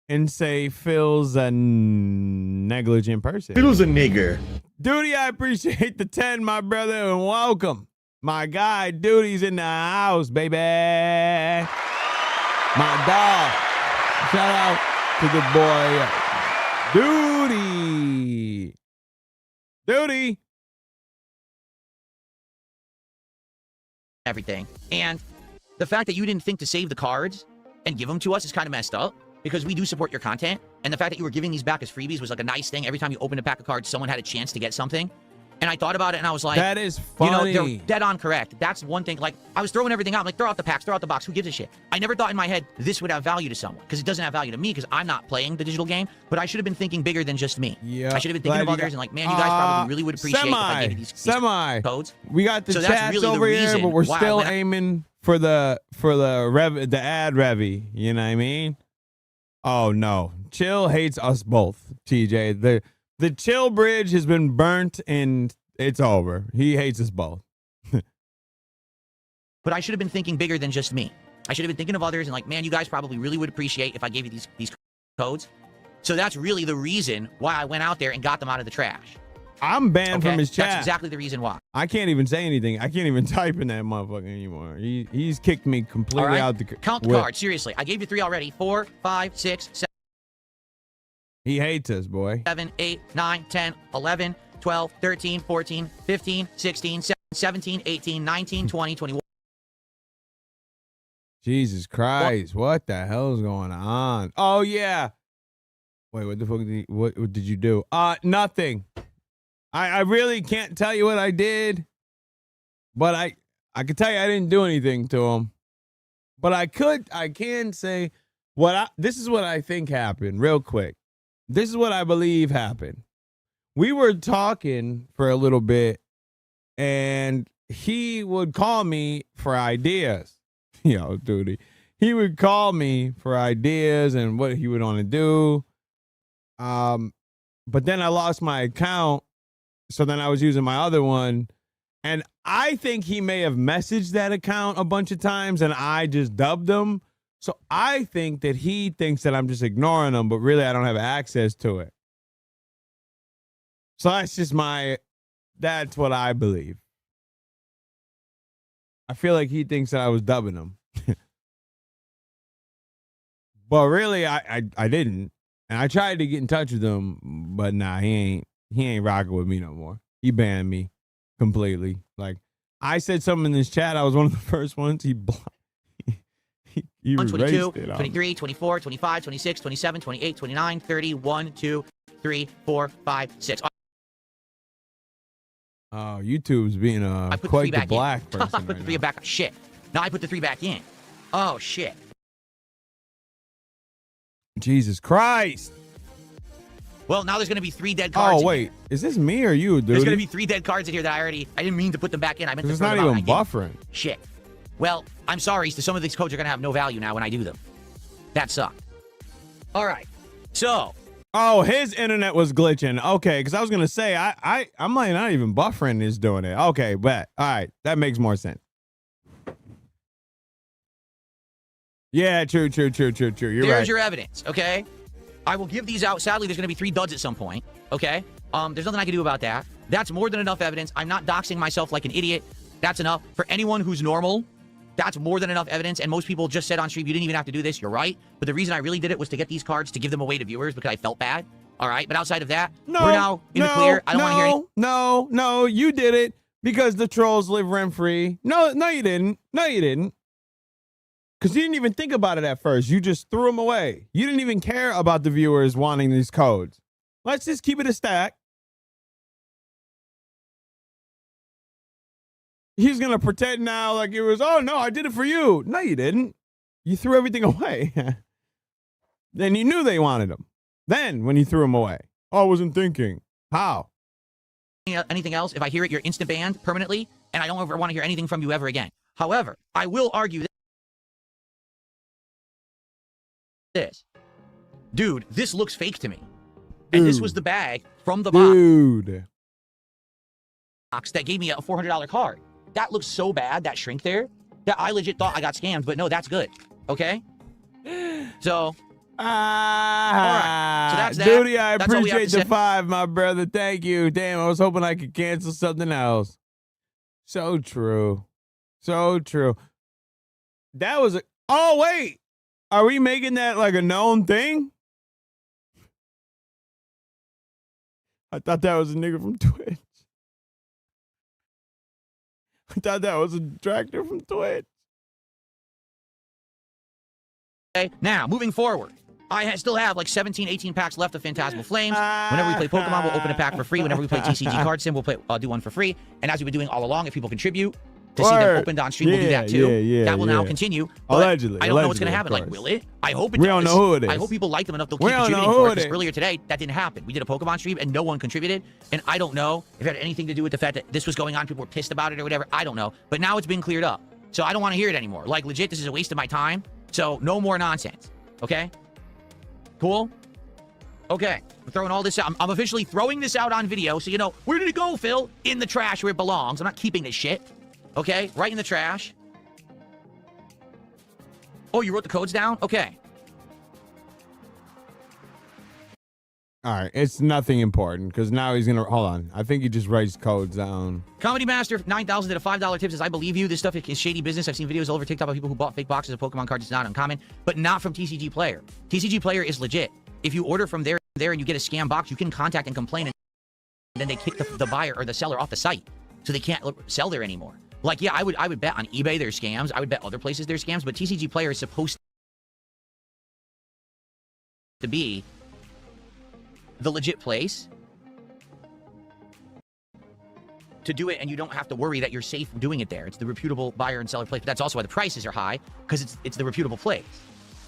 and say Phil's a negligent person.
Phil's a nigger.
Duty, I appreciate the 10, my brother, and welcome. My guy, Duty's in the house, baby. My dog. Shout out to the boy, Duty. Duty.
Everything. And the fact that you didn't think to save the cards and give them to us is kind of messed up because we do support your content. And the fact that you were giving these back as freebies was like a nice thing. Every time you opened a pack of cards, someone had a chance to get something. And I thought about it and I was like,
That is funny.
You know, they're dead on correct. That's one thing. Like, I was throwing everything out. I'm like, throw out the packs, throw out the box. Who gives a shit? I never thought in my head this would have value to someone because it doesn't have value to me because I'm not playing the digital game. But I should have been thinking bigger than just me.
Yeah.
I should have been thinking of others and like, man, you guys probably really would appreciate if I gave you these codes.
We got the
So that's
chats
really the
over here,
reason
but we're
why
still
when I-
aiming for the ad revy. You know what I mean? Oh no, Chill hates us both. TJ, the Chill bridge has been burnt and it's over. He hates us both.
But I should have been thinking bigger than just me. I should have been thinking of others and like, man, you guys probably really would appreciate if I gave you these codes. So that's really the reason why I went out there and got them out of the trash.
I'm banned
Okay?
from his chat.
That's exactly the reason why.
I can't even say anything. I can't even type in that motherfucker anymore. He's kicked me completely
All right?
out the
Count the
whip.
cards. Seriously. I gave you 3 already. 4, 5, 6,
He hates us, boy.
7, 8, 9, 10, 11, 12, 13, 14, 15, 16, 17, 18, 19, 20, 21.
Jesus Christ. What the hell is going on? Oh, yeah. Wait, what the fuck what did you do? Nothing. I really can't tell you what I did, but I can tell you I didn't do anything to him. But I can say this is what I think happened real quick. This is what I believe happened. We were talking for a little bit and he would call me for ideas. Yo, dude, he would call me for ideas and what he would want to do. But then I lost my account, so then I was using my other one, and I think he may have messaged that account a bunch of times, and I just dubbed him. So I think that he thinks that I'm just ignoring him, but really I don't have access to it. So that's what I believe. I feel like he thinks that I was dubbing him. But really, I didn't. And I tried to get in touch with him, but nah, he ain't rocking with me no more. He banned me completely. Like, I said something in this chat. I was one of the first ones. He
22, 23, 24, 25, 26, 27, 28, 29, 30, 1, 2, 3, 4, 5, 6.
Oh, YouTube's being quite the black person.
I put the 3 back. Shit. Now I put the 3 back in. Oh, shit.
Jesus Christ.
Well, now there's going to be 3 dead cards.
Oh, wait. Is this me or you, dude?
There's going to be 3 dead cards in here that I didn't mean to put them back in. I meant to
It's
throw
not
them out
even
and I didn't.
buffering.
Shit. Well, I'm sorry. So some of these codes are going to have no value now when I do them. That sucked. All right. So.
Oh, his internet was glitching. Okay, because I was going to say, I'm like not even buffering is doing it. Okay, but all right. That makes more sense. Yeah, true. You're right.
There's your evidence, okay? I will give these out. Sadly, there's going to be 3 duds at some point, okay? There's nothing I can do about that. That's more than enough evidence. I'm not doxing myself like an idiot. That's enough. For anyone who's normal, that's more than enough evidence. And most people just said on stream, you didn't even have to do this. You're right. But the reason I really did it was to get these cards to give them away to viewers because I felt bad. All right? But outside of that, we're now in the clear. I don't want to hear any...
No, you did it because the trolls live rent-free. No, you didn't. No, you didn't. Because you didn't even think about it at first. You just threw them away. You didn't even care about the viewers wanting these codes. Let's just keep it a stack. He's going to pretend now like it was, oh, no, I did it for you. No, you didn't. You threw everything away. Then you knew they wanted them. Then when you threw them away. Oh, I wasn't thinking. How?
Anything else? If I hear it, you're instant banned permanently, and I don't ever want to hear anything from you ever again. However, I will argue this. Dude, this looks fake to me. And this was the bag from the box that gave me a $400 card. That looks so bad, that shrink there, that I legit thought I got scammed, but no, that's good. Okay? So, all right. So that's that.
Duty, I
That's all we have
appreciate
to
the
say.
5, my brother. Thank you. Damn, I was hoping I could cancel something else. So true. So true. That was a... Oh, wait. Are we making that like a known thing? I thought that was a nigga from Twitch. I thought that was a tractor from Twitch.
Okay, now, moving forward. I still have like 17, 18 packs left of Phantasmal Flames. Whenever we play Pokemon, we'll open a pack for free. Whenever we play TCG Card Sim, we'll do one for free. And as we've been doing all along, if people contribute to see them opened on stream, we'll do that too. That will now continue. But
Allegedly.
I don't know what's going to happen. Like, will it? I hope it
We
does.
don't know who it is.
I hope people like them enough they'll
We
keep
don't
contributing
know
for
who
it.
it
Because
is.
earlier today, that didn't happen. We did a Pokemon stream and no one contributed. And I don't know if it had anything to do with the fact that this was going on. People were pissed about it or whatever. I don't know. But now it's been cleared up. So I don't want to hear it anymore. Like, legit, this is a waste of my time. So no more nonsense. Okay? Cool? Okay. I'm throwing all this out. I'm officially throwing this out on video. So, you know, where did it go, Phil? In the trash where it belongs. I'm not keeping this shit. Okay? Right in the trash. Oh, you wrote the codes down? Okay.
All right, it's nothing important because now he's gonna hold on. I think he just writes codes down.
Comedy Master 9000 did a $5 tip says, I believe you. This stuff is shady business. I've seen videos all over TikTok of people who bought fake boxes of Pokemon cards. It's not uncommon, but not from TCG Player. TCG Player is legit. If you order from there and you get a scam box, you can contact and complain, and then they kick the buyer or the seller off the site, so they can't sell there anymore. Like, yeah, I would bet on eBay there's scams. I would bet other places there's scams, but TCG Player is supposed to be the legit place to do it, and you don't have to worry that you're safe doing it there. It's the reputable buyer and seller place. But that's also why the prices are high, because it's the reputable place.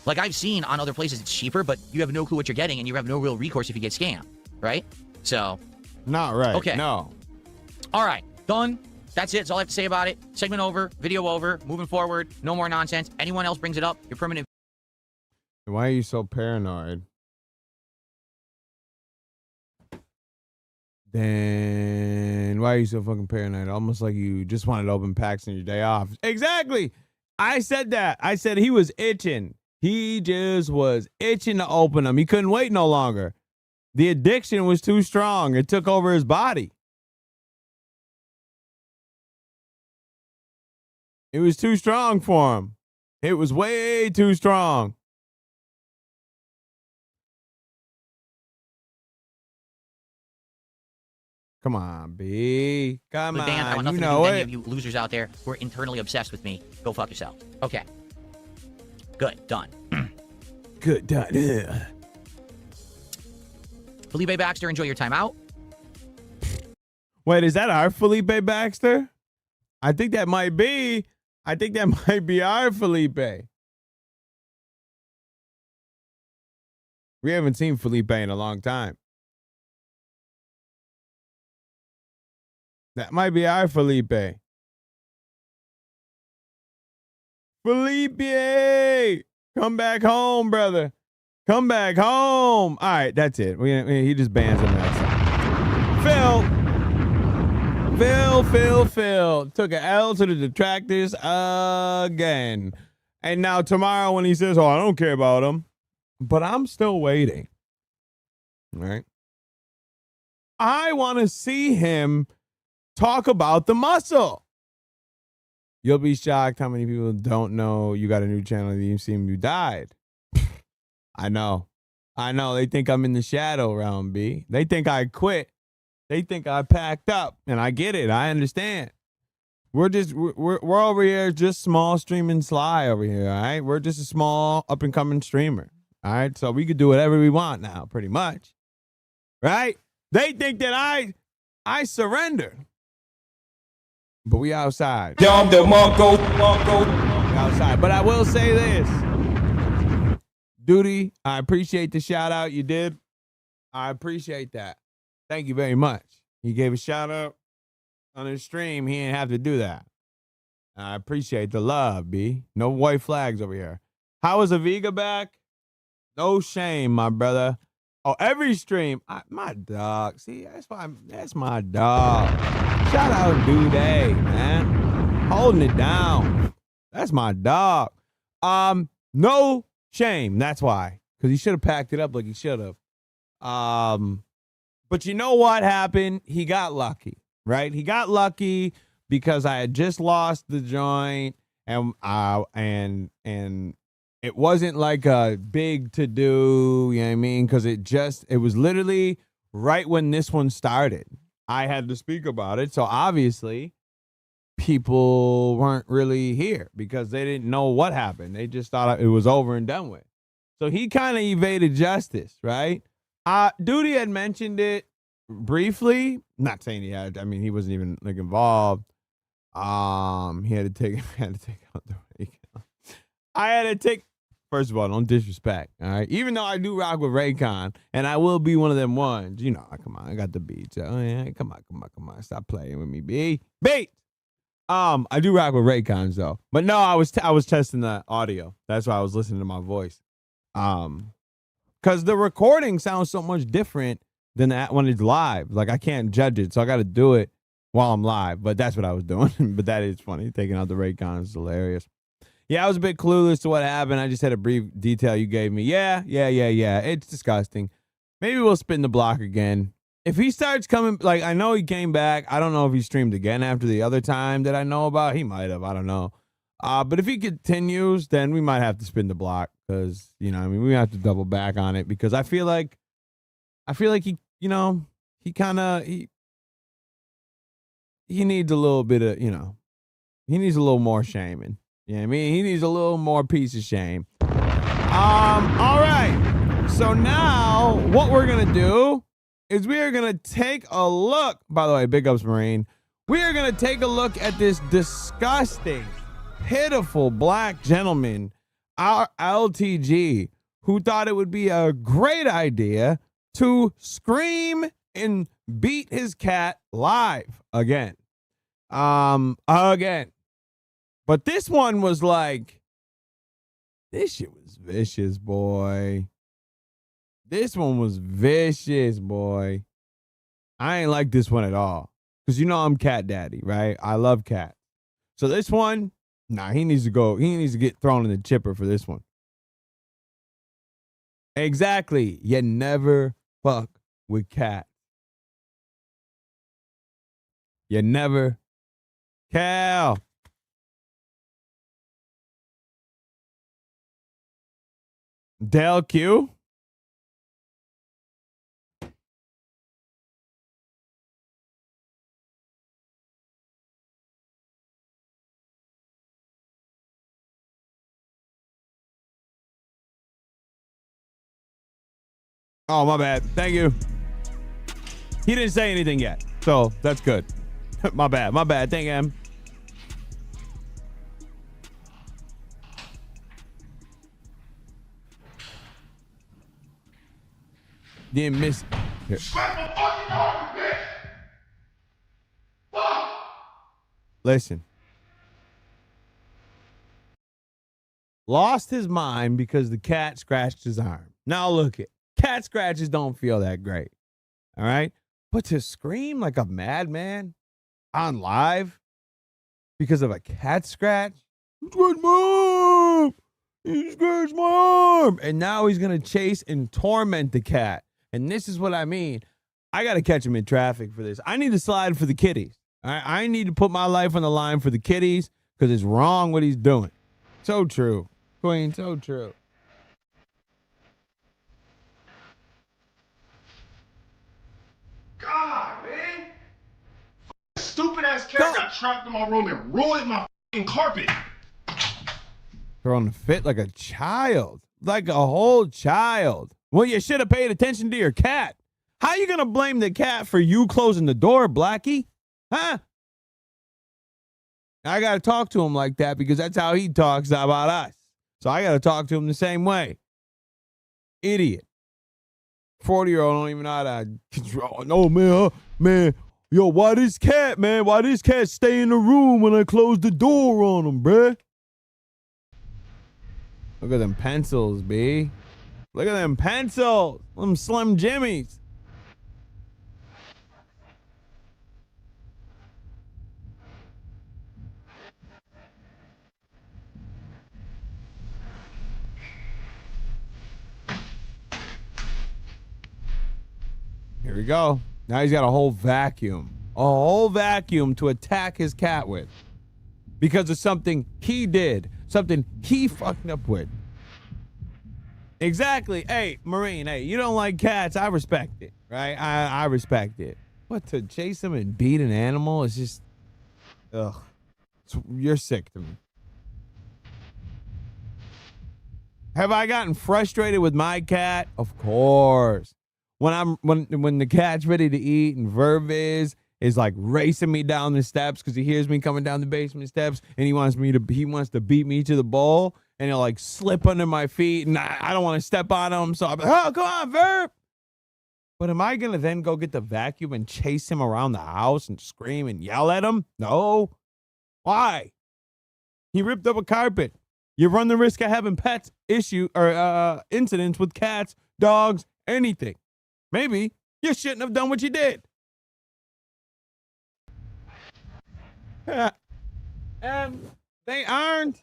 Like, I've seen on other places it's cheaper, but you have no clue what you're getting, and you have no real recourse if you get scammed, right? So,
Not right.
Okay.
No.
all right, done. That's it. That's all I have to say about it. Segment over. Video over. Moving forward. No more nonsense. Anyone else brings it up, you're permanent.
Why are you so paranoid? Then why are you so fucking paranoid? Almost like you just wanted to open packs on your day off. Exactly. I said that. I said he was itching. He just was itching to open them. He couldn't wait no longer. The addiction was too strong. It took over his body. It was too strong for him. It was way too strong. Come on, B. Come on.
Dan, I want
You
nothing to do
know
with any
it.
of you losers out there who are internally obsessed with me. Go fuck yourself. Okay. Good. Done.
Good. Done. Ugh.
Felipe Baxter, enjoy your time out.
Wait, is that our Felipe Baxter? I think that might be. I think that might be our Felipe. We haven't seen Felipe in a long time. That might be our Felipe. Felipe! Come back home, brother. Come back home. All right, that's it. He just bans him that side. Phil. Took an L to the detractors again. And now tomorrow when he says, oh, I don't care about him. But I'm still waiting. All right. I want to see him talk about the muscle. You'll be shocked how many people don't know you got a new channel and you seem you died. I know. They think I'm in the shadow realm, B. They think I quit. They think I packed up. And I get it. I understand. We're over here just small streaming Sly over here, all right? We're just a small up and coming streamer. All right? So we could do whatever we want now, pretty much. Right? They think that I surrendered. But we outside. We outside. But I will say this. Duty, I appreciate the shout out you did. I appreciate that. Thank you very much. He gave a shout out on his stream. He didn't have to do that. I appreciate the love, B. No white flags over here. How is Aviga back? No shame, my brother. Oh, every stream. My dog. See, that's my dog. Shout out Dude, man. Holding it down. That's my dog. No shame. That's why. Because he should have packed it up like he should have. But you know what happened? He got lucky, right? He got lucky because I had just lost the joint and it wasn't like a big to do, you know what I mean? Because it was literally right when this one started. I had to speak about it. So obviously people weren't really here because they didn't know what happened. They just thought it was over and done with. So he kind of evaded justice, right? Duty had mentioned it briefly. Not saying he had. I mean, he wasn't even like involved. He had to take out the Raycon. I had to take. First of all, don't disrespect. All right, even though I do rock with Raycon, and I will be one of them ones. You know, come on, I got the beats. Oh yeah, come on, stop playing with me, B. I do rock with Raycons though. But no, I was testing the audio. That's why I was listening to my voice. Because the recording sounds so much different than that when it's live. Like I can't judge it, so I got to do it while I'm live. But that's what I was doing. But that is funny. Taking out the Raycons is hilarious. Yeah, I was a bit clueless to what happened. I just had a brief detail you gave me. Yeah. It's disgusting. Maybe we'll spin the block again. If he starts coming, like I know he came back. I don't know if he streamed again after the other time that I know about. He might have. I don't know. But if he continues, then we might have to spin the block because, you know, I mean, we have to double back on it because I feel like he, you know, he needs a little bit of, you know, he needs a little more shaming. You know what I mean? He needs a little more piece of shame. All right. So now what we're going to do is we are going to take a look. By the way, big ups, Marine. We are going to take a look at this disgusting, pitiful black gentleman, our LTG, who thought it would be a great idea to scream and beat his cat live again. Again. But this one was like, this shit was vicious, boy. This one was vicious, boy. I ain't like this one at all. Because you know I'm cat daddy, right? I love cats. So this one, nah, he needs to go. He needs to get thrown in the chipper for this one. Exactly. You never fuck with cats. You never. Cal. Del Q. Oh, my bad. Thank you. He didn't say anything yet, so that's good. My bad. My bad. Thank him. Didn't miss. Here. Listen. Lost his mind because the cat scratched his arm. Now look it. Cat scratches don't feel that great. All right? But to scream like a madman on live because of a cat scratch? Scratch my arm! He scratched my arm! And now he's going to chase and torment the cat. And this is what I mean. I got to catch him in traffic for this. I need to slide for the kitties. All right? I need to put my life on the line for the kitties because it's wrong what he's doing. So true. Queen, so true.
God, man. Stupid ass cat got trapped in my room and ruined my fucking carpet.
Throwing a fit like a child. Like a whole child. Well, you should have paid attention to your cat. How you gonna blame the cat for you closing the door, Blackie? Huh? I gotta talk to him like that because that's how he talks about us. So I gotta talk to him the same way. Idiot. 40-year-old don't even know how to control. No, man, man. Yo, why this cat, man? Why this cat stay in the room when I close the door on him, bruh? Look at them pencils, B. Look at them pencils. Them Slim Jimmies. Here we go. Now he's got a whole vacuum. A whole vacuum to attack his cat with. Because of something he did. Something he fucked up with. Exactly. Hey, Marine, hey, you don't like cats. I respect it, right? I respect it. But to chase him and beat an animal is just, ugh. You're sick to me. Have I gotten frustrated with my cat? Of course. When the cat's ready to eat and Verve is like racing me down the steps because he hears me coming down the basement steps and he wants to beat me to the bowl and he'll like slip under my feet and I don't want to step on him, so I'm like, oh, come on, Verve. But am I gonna then go get the vacuum and chase him around the house and scream and yell at him? No. Why? He ripped up a carpet. You run the risk of having pets incidents with cats, dogs, anything. Maybe you shouldn't have done what you did. And they aren't,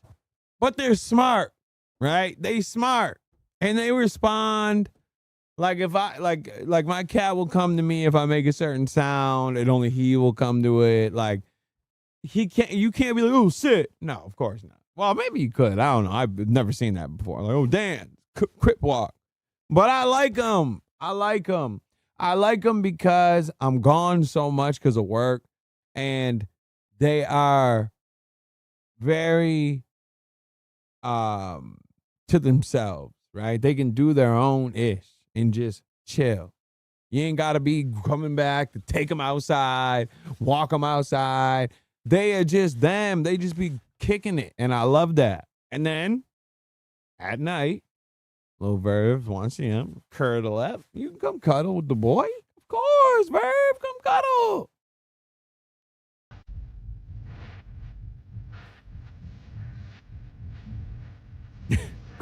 but they're smart, right? They smart. And they respond like if I like my cat will come to me if I make a certain sound and only he will come to it. Like you can't be like, oh, sit. No, of course not. Well, maybe you could. I don't know. I've never seen that before. Like, oh, Dan, crip walk. But I like them. I like them because I'm gone so much because of work, and they are very to themselves, right? They can do their own ish and just chill. You ain't got to be coming back to take them outside, walk them outside. They are just them. They just be kicking it, and I love that. And then at night, little Verve wants him curl up. You can come cuddle with the boy. Of course, Verve, come cuddle.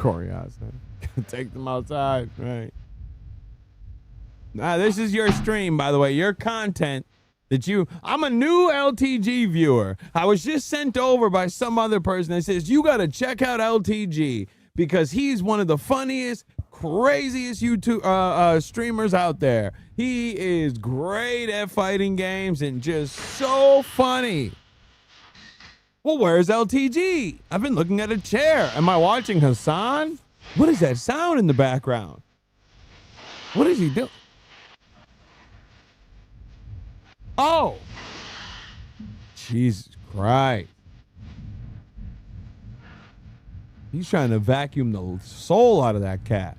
Coriaza. Take them outside, right? This is your stream, by the way. Your content that I'm a new LTG viewer. I was just sent over by some other person that says, you got to check out LTG because he's one of the funniest, craziest YouTube streamers out there. He is great at fighting games and just so funny. Well, where's LTG? I've been looking at a chair. Am I watching Hassan? What is that sound in the background? What is he doing? Oh, Jesus Christ. He's trying to vacuum the soul out of that cat.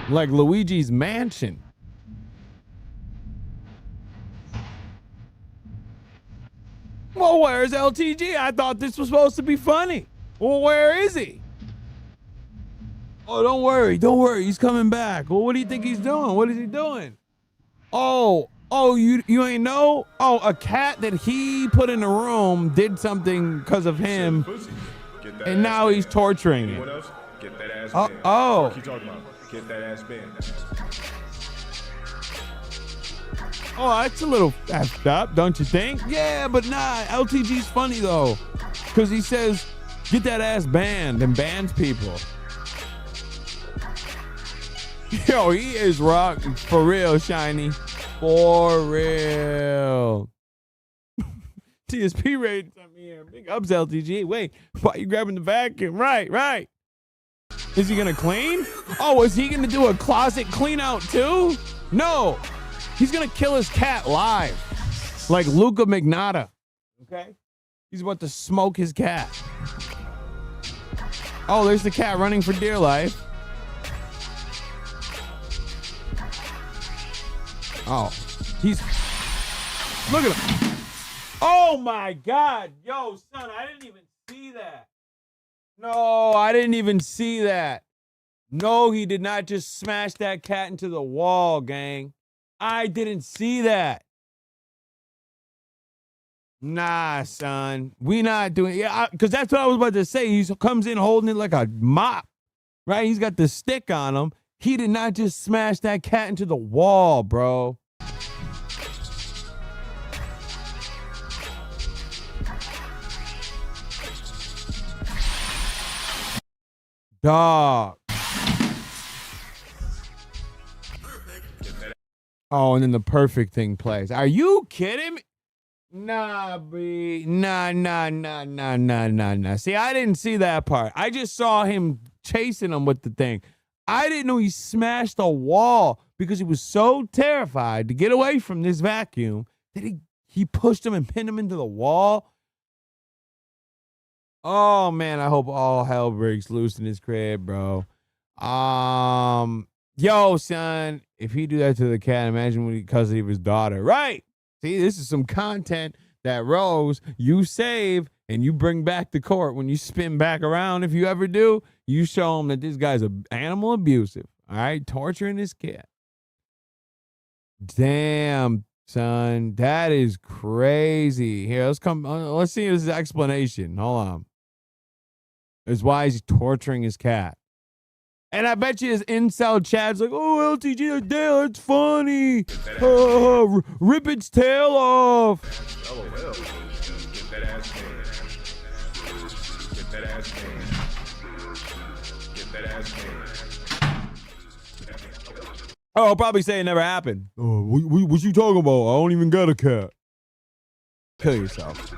Like Luigi's Mansion. Well, where's LTG? I thought this was supposed to be funny. Well, where is he? Oh, don't worry. Don't worry. He's coming back. Well, what do you think he's doing? What is he doing? Oh, you ain't know? Oh, a cat that he put in a room did something because of him, and now he's torturing it.
Get that ass
Oh,
banned.
oh.
What you talking about? Get that ass banned.
Oh, that's a little effed up, don't you think? Yeah, but nah, LTG's funny though, because he says, get that ass banned, and bans people. Yo, he is rock for real, Shiny. For real. TSP rated something here. Big ups, LTG. Wait, why are you grabbing the vacuum? Right. Is he gonna clean? Oh, is he gonna do a closet clean out too? No. He's gonna kill his cat live. Like Luca Magnotta. Okay? He's about to smoke his cat. Oh, there's the cat running for dear life. Oh, look at him. Oh my God. Yo, son, I didn't even see that. No, I didn't even see that. No, he did not just smash that cat into the wall, gang. I didn't see that. Nah, son. We not doing, because that's what I was about to say. He comes in holding it like a mop, right? He's got the stick on him. He did not just smash that cat into the wall, bro. Dog. Oh, and then the perfect thing plays. Are you kidding me? Nah, B. Nah. See, I didn't see that part. I just saw him chasing him with the thing. I didn't know he smashed the wall because he was so terrified to get away from this vacuum that he pushed him and pinned him into the wall. Oh man, I hope all hell breaks loose in his crib, bro. Yo, son, if he do that to the cat, imagine when he custody of his daughter. Right. See, this is some content that Rose, you save and you bring back to court when you spin back around. If you ever do, you show him that this guy's an animal abusive. All right, torturing his cat. Damn, son, that is crazy. Here, let's see his explanation. Hold on. Is why he's torturing his cat. And I bet you his incel chat's like, oh, LTG, that's funny. Rip its tail off.
LOL. Get that ass banned. Get that ass banned. Get that ass banned.
Oh, I'll probably say it never happened. Oh, what you talking about? I don't even got a cat. Kill yourself.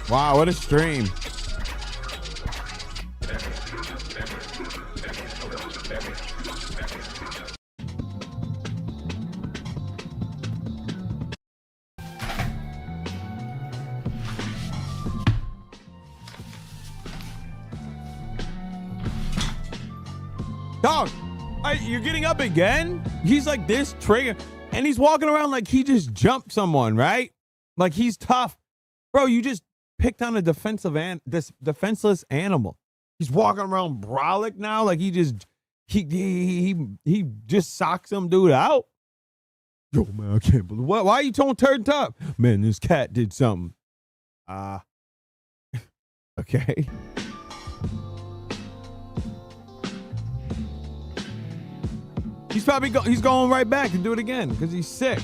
Wow, what a stream. Dog, you're getting up again? He's like this trigger, and he's walking around like he just jumped someone, right? Like he's tough. Bro, you just picked on a defenseless animal. He's walking around brolic now, like he just socks some dude out. Yo, man, I can't believe what. Why are you turned up? Man, this cat did something. Okay. He's probably he's going right back to do it again because he's sick.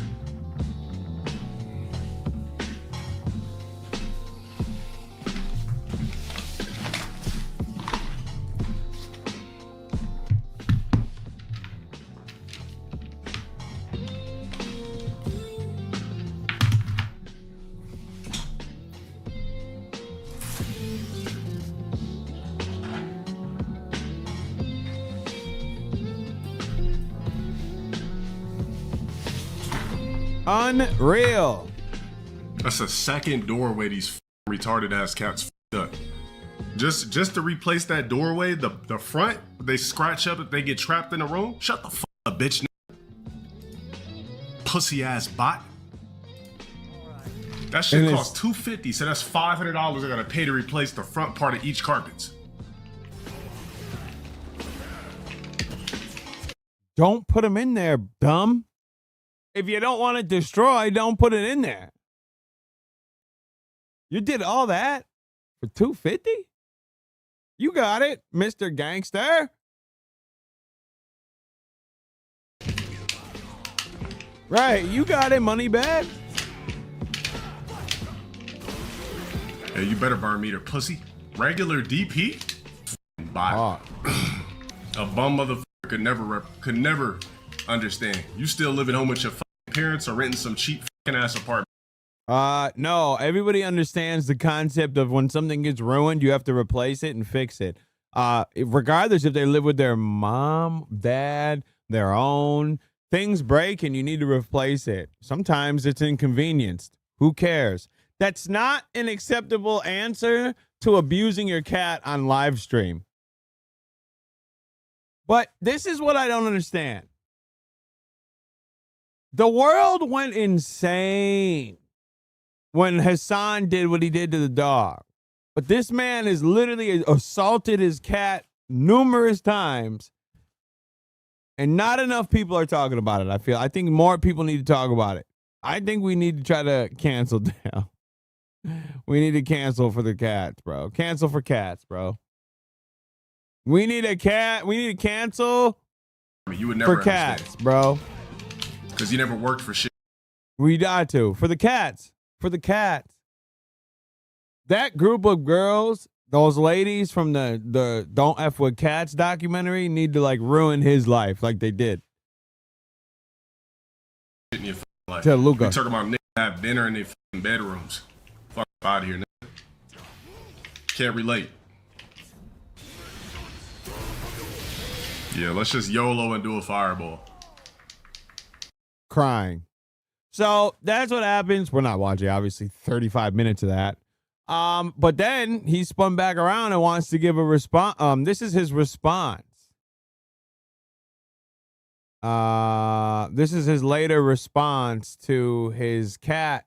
Unreal.
That's a second doorway these retarded ass cats up. Just to replace that doorway, the front, they scratch up if they get trapped in a room. Shut the fuck up, bitch. Pussy ass bot. That shit costs $250, so that's $500 I gotta pay to replace the front part of each carpets.
Don't put them in there, dumb. If you don't want it destroyed, don't put it in there. You did all that for $250? You got it, Mr. Gangster. Right, you got it, money bag.
Hey, you better burn meter, pussy. Regular DP? Bye.
Oh.
A bum motherfucker could never understand. You still living home with your parents or renting some cheap ass apartment.
No, everybody understands the concept of when something gets ruined, you have to replace it and fix it. Regardless if they live with their mom, dad, their own, things break and you need to replace it. Sometimes it's inconvenienced. Who cares? That's not an acceptable answer to abusing your cat on live stream. But this is what I don't understand. The world went insane when Hassan did what he did to the dog. But this man has literally assaulted his cat numerous times. And not enough people are talking about it, I think more people need to talk about it. I think we need to try to cancel down. We need to cancel for the cats, bro. Cancel for cats, bro. We need a cancel
You would never
for cats, bro.
Because you never worked for shit.
We got to. For the cats. For the cats. That group of girls, those ladies from the Don't F With Cats documentary need to like ruin his life like they did.
In your life.
To Luca.
We talking about niggas have dinner in their bedrooms. Fuck out of here, nigga. Can't relate. Yeah, let's just YOLO and do a fireball.
Crying. So that's what happens. We're not watching, obviously, 35 minutes of that. But then he spun back around and wants to give a response. This is his response. This is his later response to his cat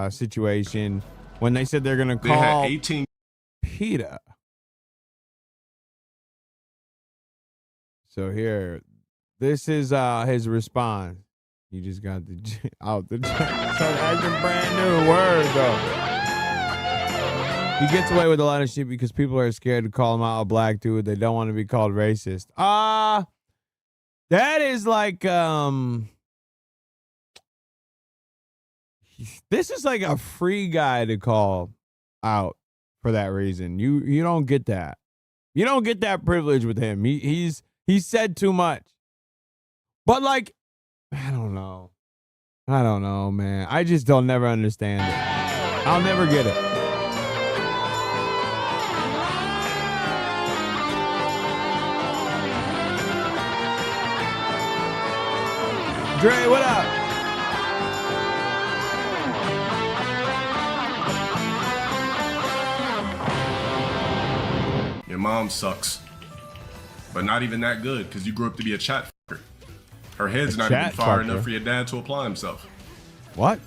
situation when they said they're gonna call
they had 18
PETA. So here, this is his response. You just got the out the that's a brand new word though. He gets away with a lot of shit because people are scared to call him out a black dude. They don't want to be called racist. That is like this is like a free guy to call out for that reason. You don't get that. You don't get that privilege with him. He said too much. But like, I don't know, man. I just don't never understand it. I'll never get it. Dre, what up?
Your mom sucks. But not even that good, because you grew up to be a chat fucker. Her head's not even far enough for your dad to apply himself.
What?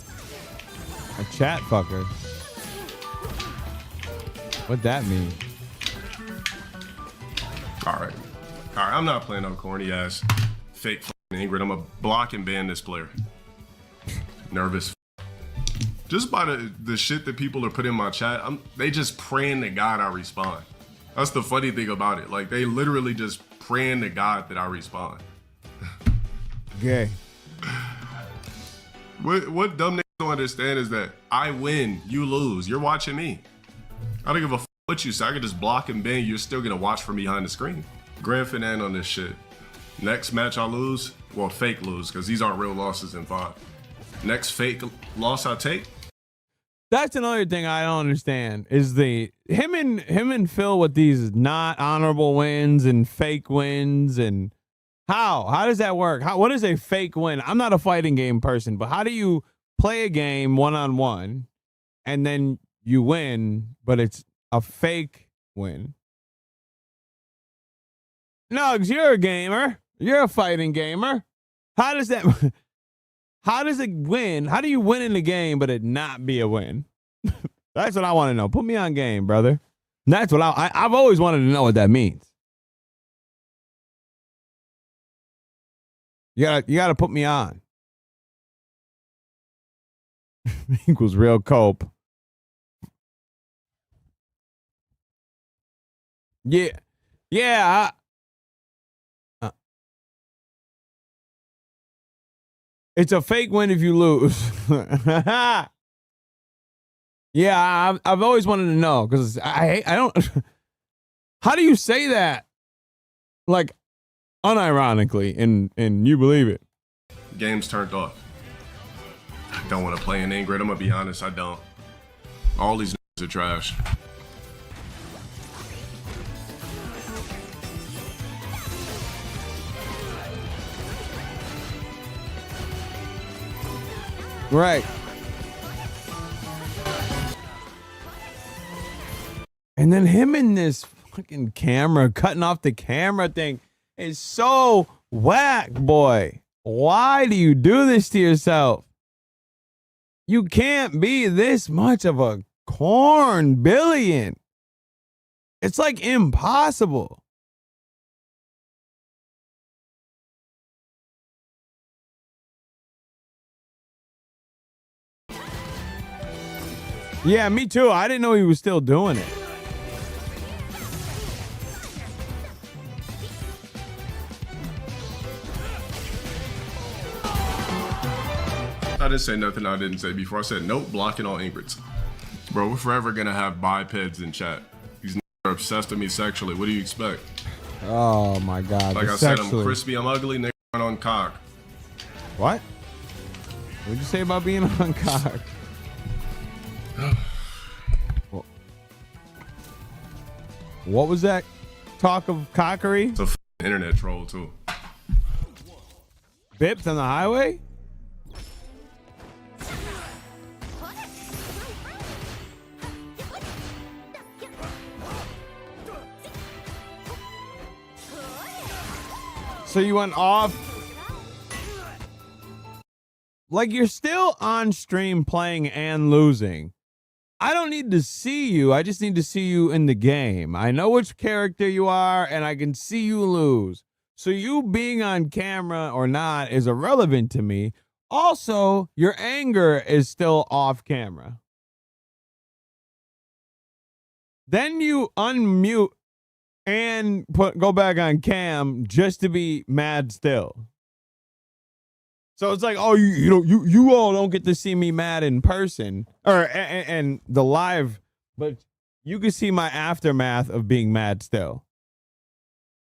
A chat fucker? What'd that mean?
Alright, I'm not playing no corny ass fake fucking Ingrid. I'm gonna block and ban this player. nervous. Just by the shit that people are putting in my chat, they just praying to God I respond. That's the funny thing about it. Like, they literally just praying to God that I respond.
Gay.
What dumb niggas don't understand is that I win, you lose. You're watching me. I don't give a what you say. I can just block and bang. You're still gonna watch from behind the screen. Grand finale on this shit. Next match I lose, well, fake lose, because these aren't real losses in 5. Next fake loss I take.
That's another thing I don't understand is him and Phil with these not honorable wins and fake wins, and how does that work? What is a fake win? I'm not a fighting game person, but how do you play a game 1-on-1 and then you win, but it's a fake win? Nugs, you're a gamer. You're a fighting gamer. How does that? How does it win? How do you win in the game, but it not be a win? That's what I want to know. Put me on game, brother. That's what I've always wanted to know what that means. You gotta put me on. Equals real cope. Yeah. It's a fake win if you lose. Yeah, I've always wanted to know because I don't. How do you say that? Like, unironically, and you believe it?
Game's turned off. I don't want to play in Ingrid. I'm gonna be honest. I don't. All these niggas are trash.
Right. And then him in this fucking camera, cutting off the camera thing is so whack, boy. Why do you do this to yourself? You can't be this much of a corn billion. It's like impossible. Yeah, me too. I didn't know he was still doing it.
I didn't say nothing I didn't say before. I said nope, blocking all Ingrids. Bro, we're forever gonna have bipeds in chat. These niggas are obsessed with me sexually. What do you expect?
Oh my God.
Like I said, I'm crispy, I'm ugly, nigga on cock.
What? What'd you say about being on cock? What was that talk of cockery?
It's a internet troll too.
Bips on the highway? So you went off. Like, you're still on stream playing and losing. I don't need to see you. I just need to see you in the game. I know which character you are, and I can see you lose. So you being on camera or not is irrelevant to me. Also, your anger is still off camera. Then you unmute and go back on cam just to be mad still. So it's like, oh, you all don't get to see me mad in person or and the live, but you can see my aftermath of being mad still.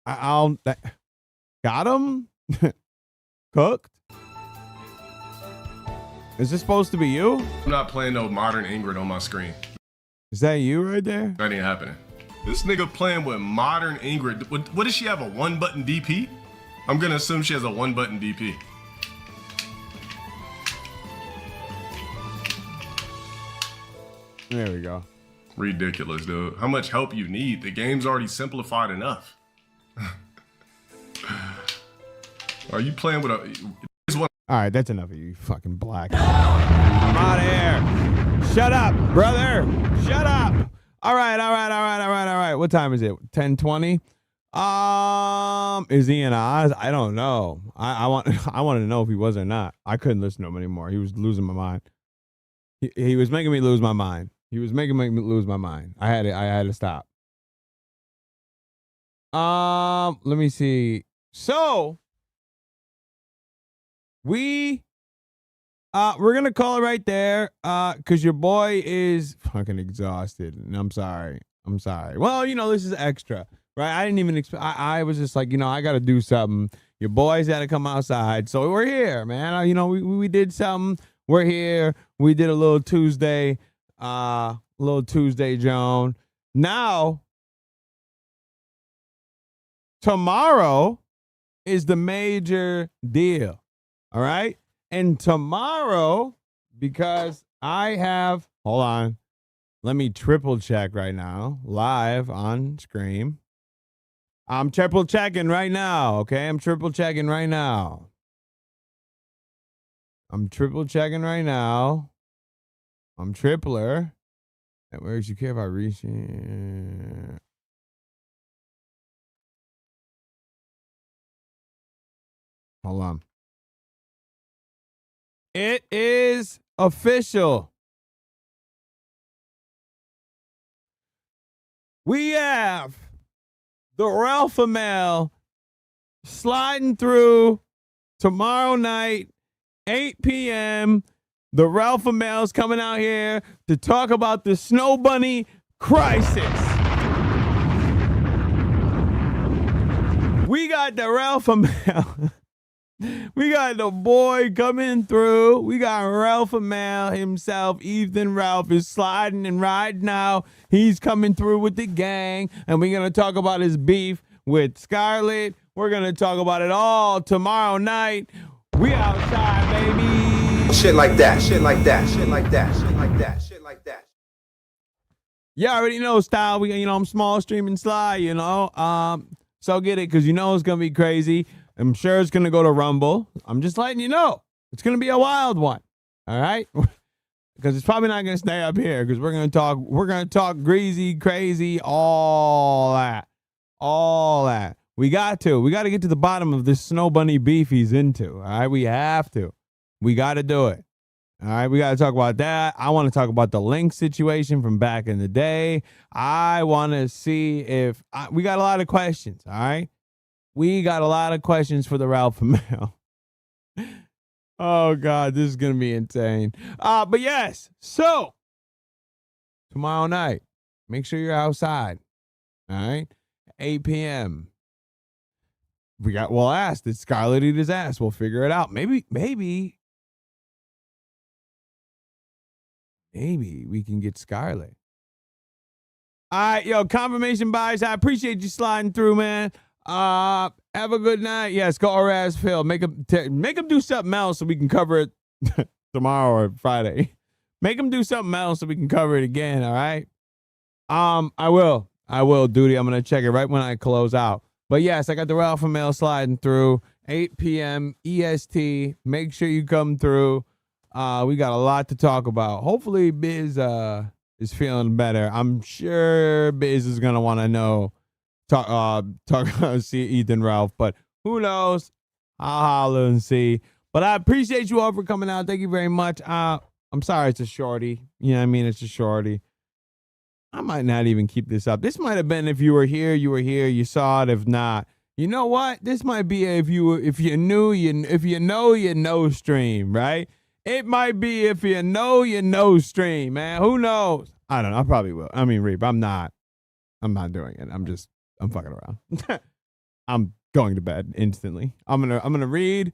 Got him. Cooked. Is this supposed to be you?
I'm not playing no modern Ingrid on my screen.
Is that you right there?
That ain't happening. This nigga playing with modern Ingrid. What does she have, a 1-button DP? I'm gonna assume she has a 1-button DP.
There we go.
Ridiculous, dude. How much help you need? The game's already simplified enough. Are you playing with a...
All right, that's enough of you fucking black. I'm out of here. Shut up, brother. Shut up. All right. What time is it? 10:20. Is he in Oz? I don't know. I wanted to know if he was or not. I couldn't listen to him anymore. He was losing my mind. He was making me lose my mind. He was making me lose my mind. I had to stop. Let me see. So we're gonna call it right there. Cause your boy is fucking exhausted. And I'm sorry. Well, this is extra. Right, I didn't even expect. I was just like, I got to do something. Your boys had to come outside, so we're here, man. We did something. We're here. We did a little Tuesday, Joan. Now, tomorrow is the major deal. All right, and tomorrow, because I have. Hold on, let me triple check right now, live on Scream. I'm triple checking right now, okay? I'm triple checking right now. I'm tripler. And where's you care about reaching? Hold on. It is official. We have the Alpha Male sliding through tomorrow night, 8 p.m. The Alpha Male's coming out here to talk about the Snow Bunny crisis. We got the Alpha Male. We got the boy coming through. We got Ralph Male himself. Ethan Ralph is sliding and riding now. He's coming through with the gang. And we're going to talk about his beef with Scarlett. We're going to talk about it all tomorrow night. We outside, baby.
Shit like that.
You already know style. I'm small, stream, and sly, So get it, because it's going to be crazy. I'm sure it's going to go to Rumble. I'm just letting you know. It's going to be a wild one. All right? Because it's probably not going to stay up here, because we're going to talk greasy, crazy, all that. We got to get to the bottom of this Snow Bunny beef he's into. All right? We have to. We got to do it. All right? We got to talk about that. I want to talk about the Link situation from back in the day. I want to see if we got a lot of questions. All right? We got a lot of questions for the Ralph Male. Oh, God, this is going to be insane. But yes, so tomorrow night, make sure you're outside. All right? 8 p.m. We'll ask, did Scarlett eat his ass? We'll figure it out. Maybe we can get Scarlett. All right, confirmation bias. I appreciate you sliding through, man. Have a good night. Yes, go Raz Phil. Make him do something else so we can cover it tomorrow or Friday. Make him do something else so we can cover it again. All right. I will, Duty. I'm gonna check it right when I close out. But yes, I got the Alpha Male sliding through 8 p.m. EST. Make sure you come through. We got a lot to talk about. Hopefully, Biz is feeling better. I'm sure Biz is gonna want to know. See Ethan Ralph, but who knows? I'll holler and see. But I appreciate you all for coming out. Thank you very much. I'm sorry it's a shorty. You know what I mean? It's a shorty. I might not even keep this up. This might have been if you were here, you saw it. If not, you know what? This might be if you know stream, right? It might be if you know stream, man. Who knows? I don't know. I probably will. I mean, Reap, I'm not doing it. I'm fucking around. I'm going to bed instantly. I'm gonna read.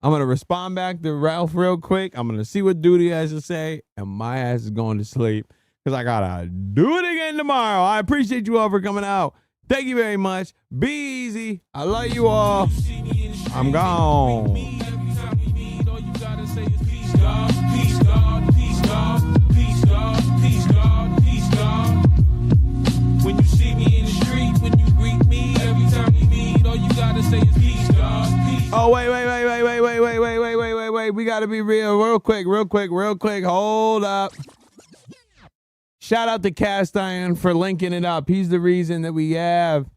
I'm gonna respond back to Ralph real quick. I'm gonna see what Duty has to say, and my ass is going to sleep because I gotta do it again tomorrow. I appreciate you all for coming out. Thank you very much. Be easy. I love you all. I'm gone.
When you see me in the street, when you greet me, every time you meet, all you gotta say is peace, God. Peace.
Oh, wait. We gotta be real quick. Hold up. Shout out to Cast Iron for linking it up. He's the reason that we have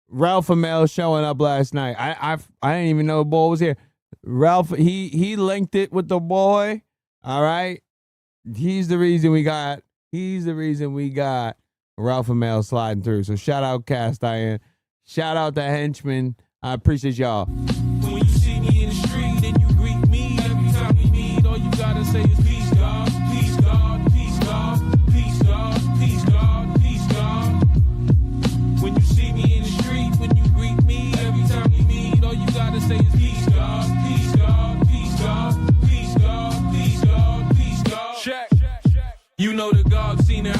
Ralph Amel showing up last night. I didn't even know the boy was here. Ralph, he linked it with the boy. All right. He's the reason we got Ralph Amel sliding through. So shout out Cast Iron. Shout out to Henchman. I appreciate y'all.
When you see me in the street and you greet me, every time we meet, all you gotta say is peace, God, peace, God, peace, God, peace, God, peace, God, peace, God. When you see me in the street, when you greet me, every time we meet, all you gotta say is peace, God, peace, God, peace, God, peace, God, peace, God, peace, God. Check. You know the God seen it.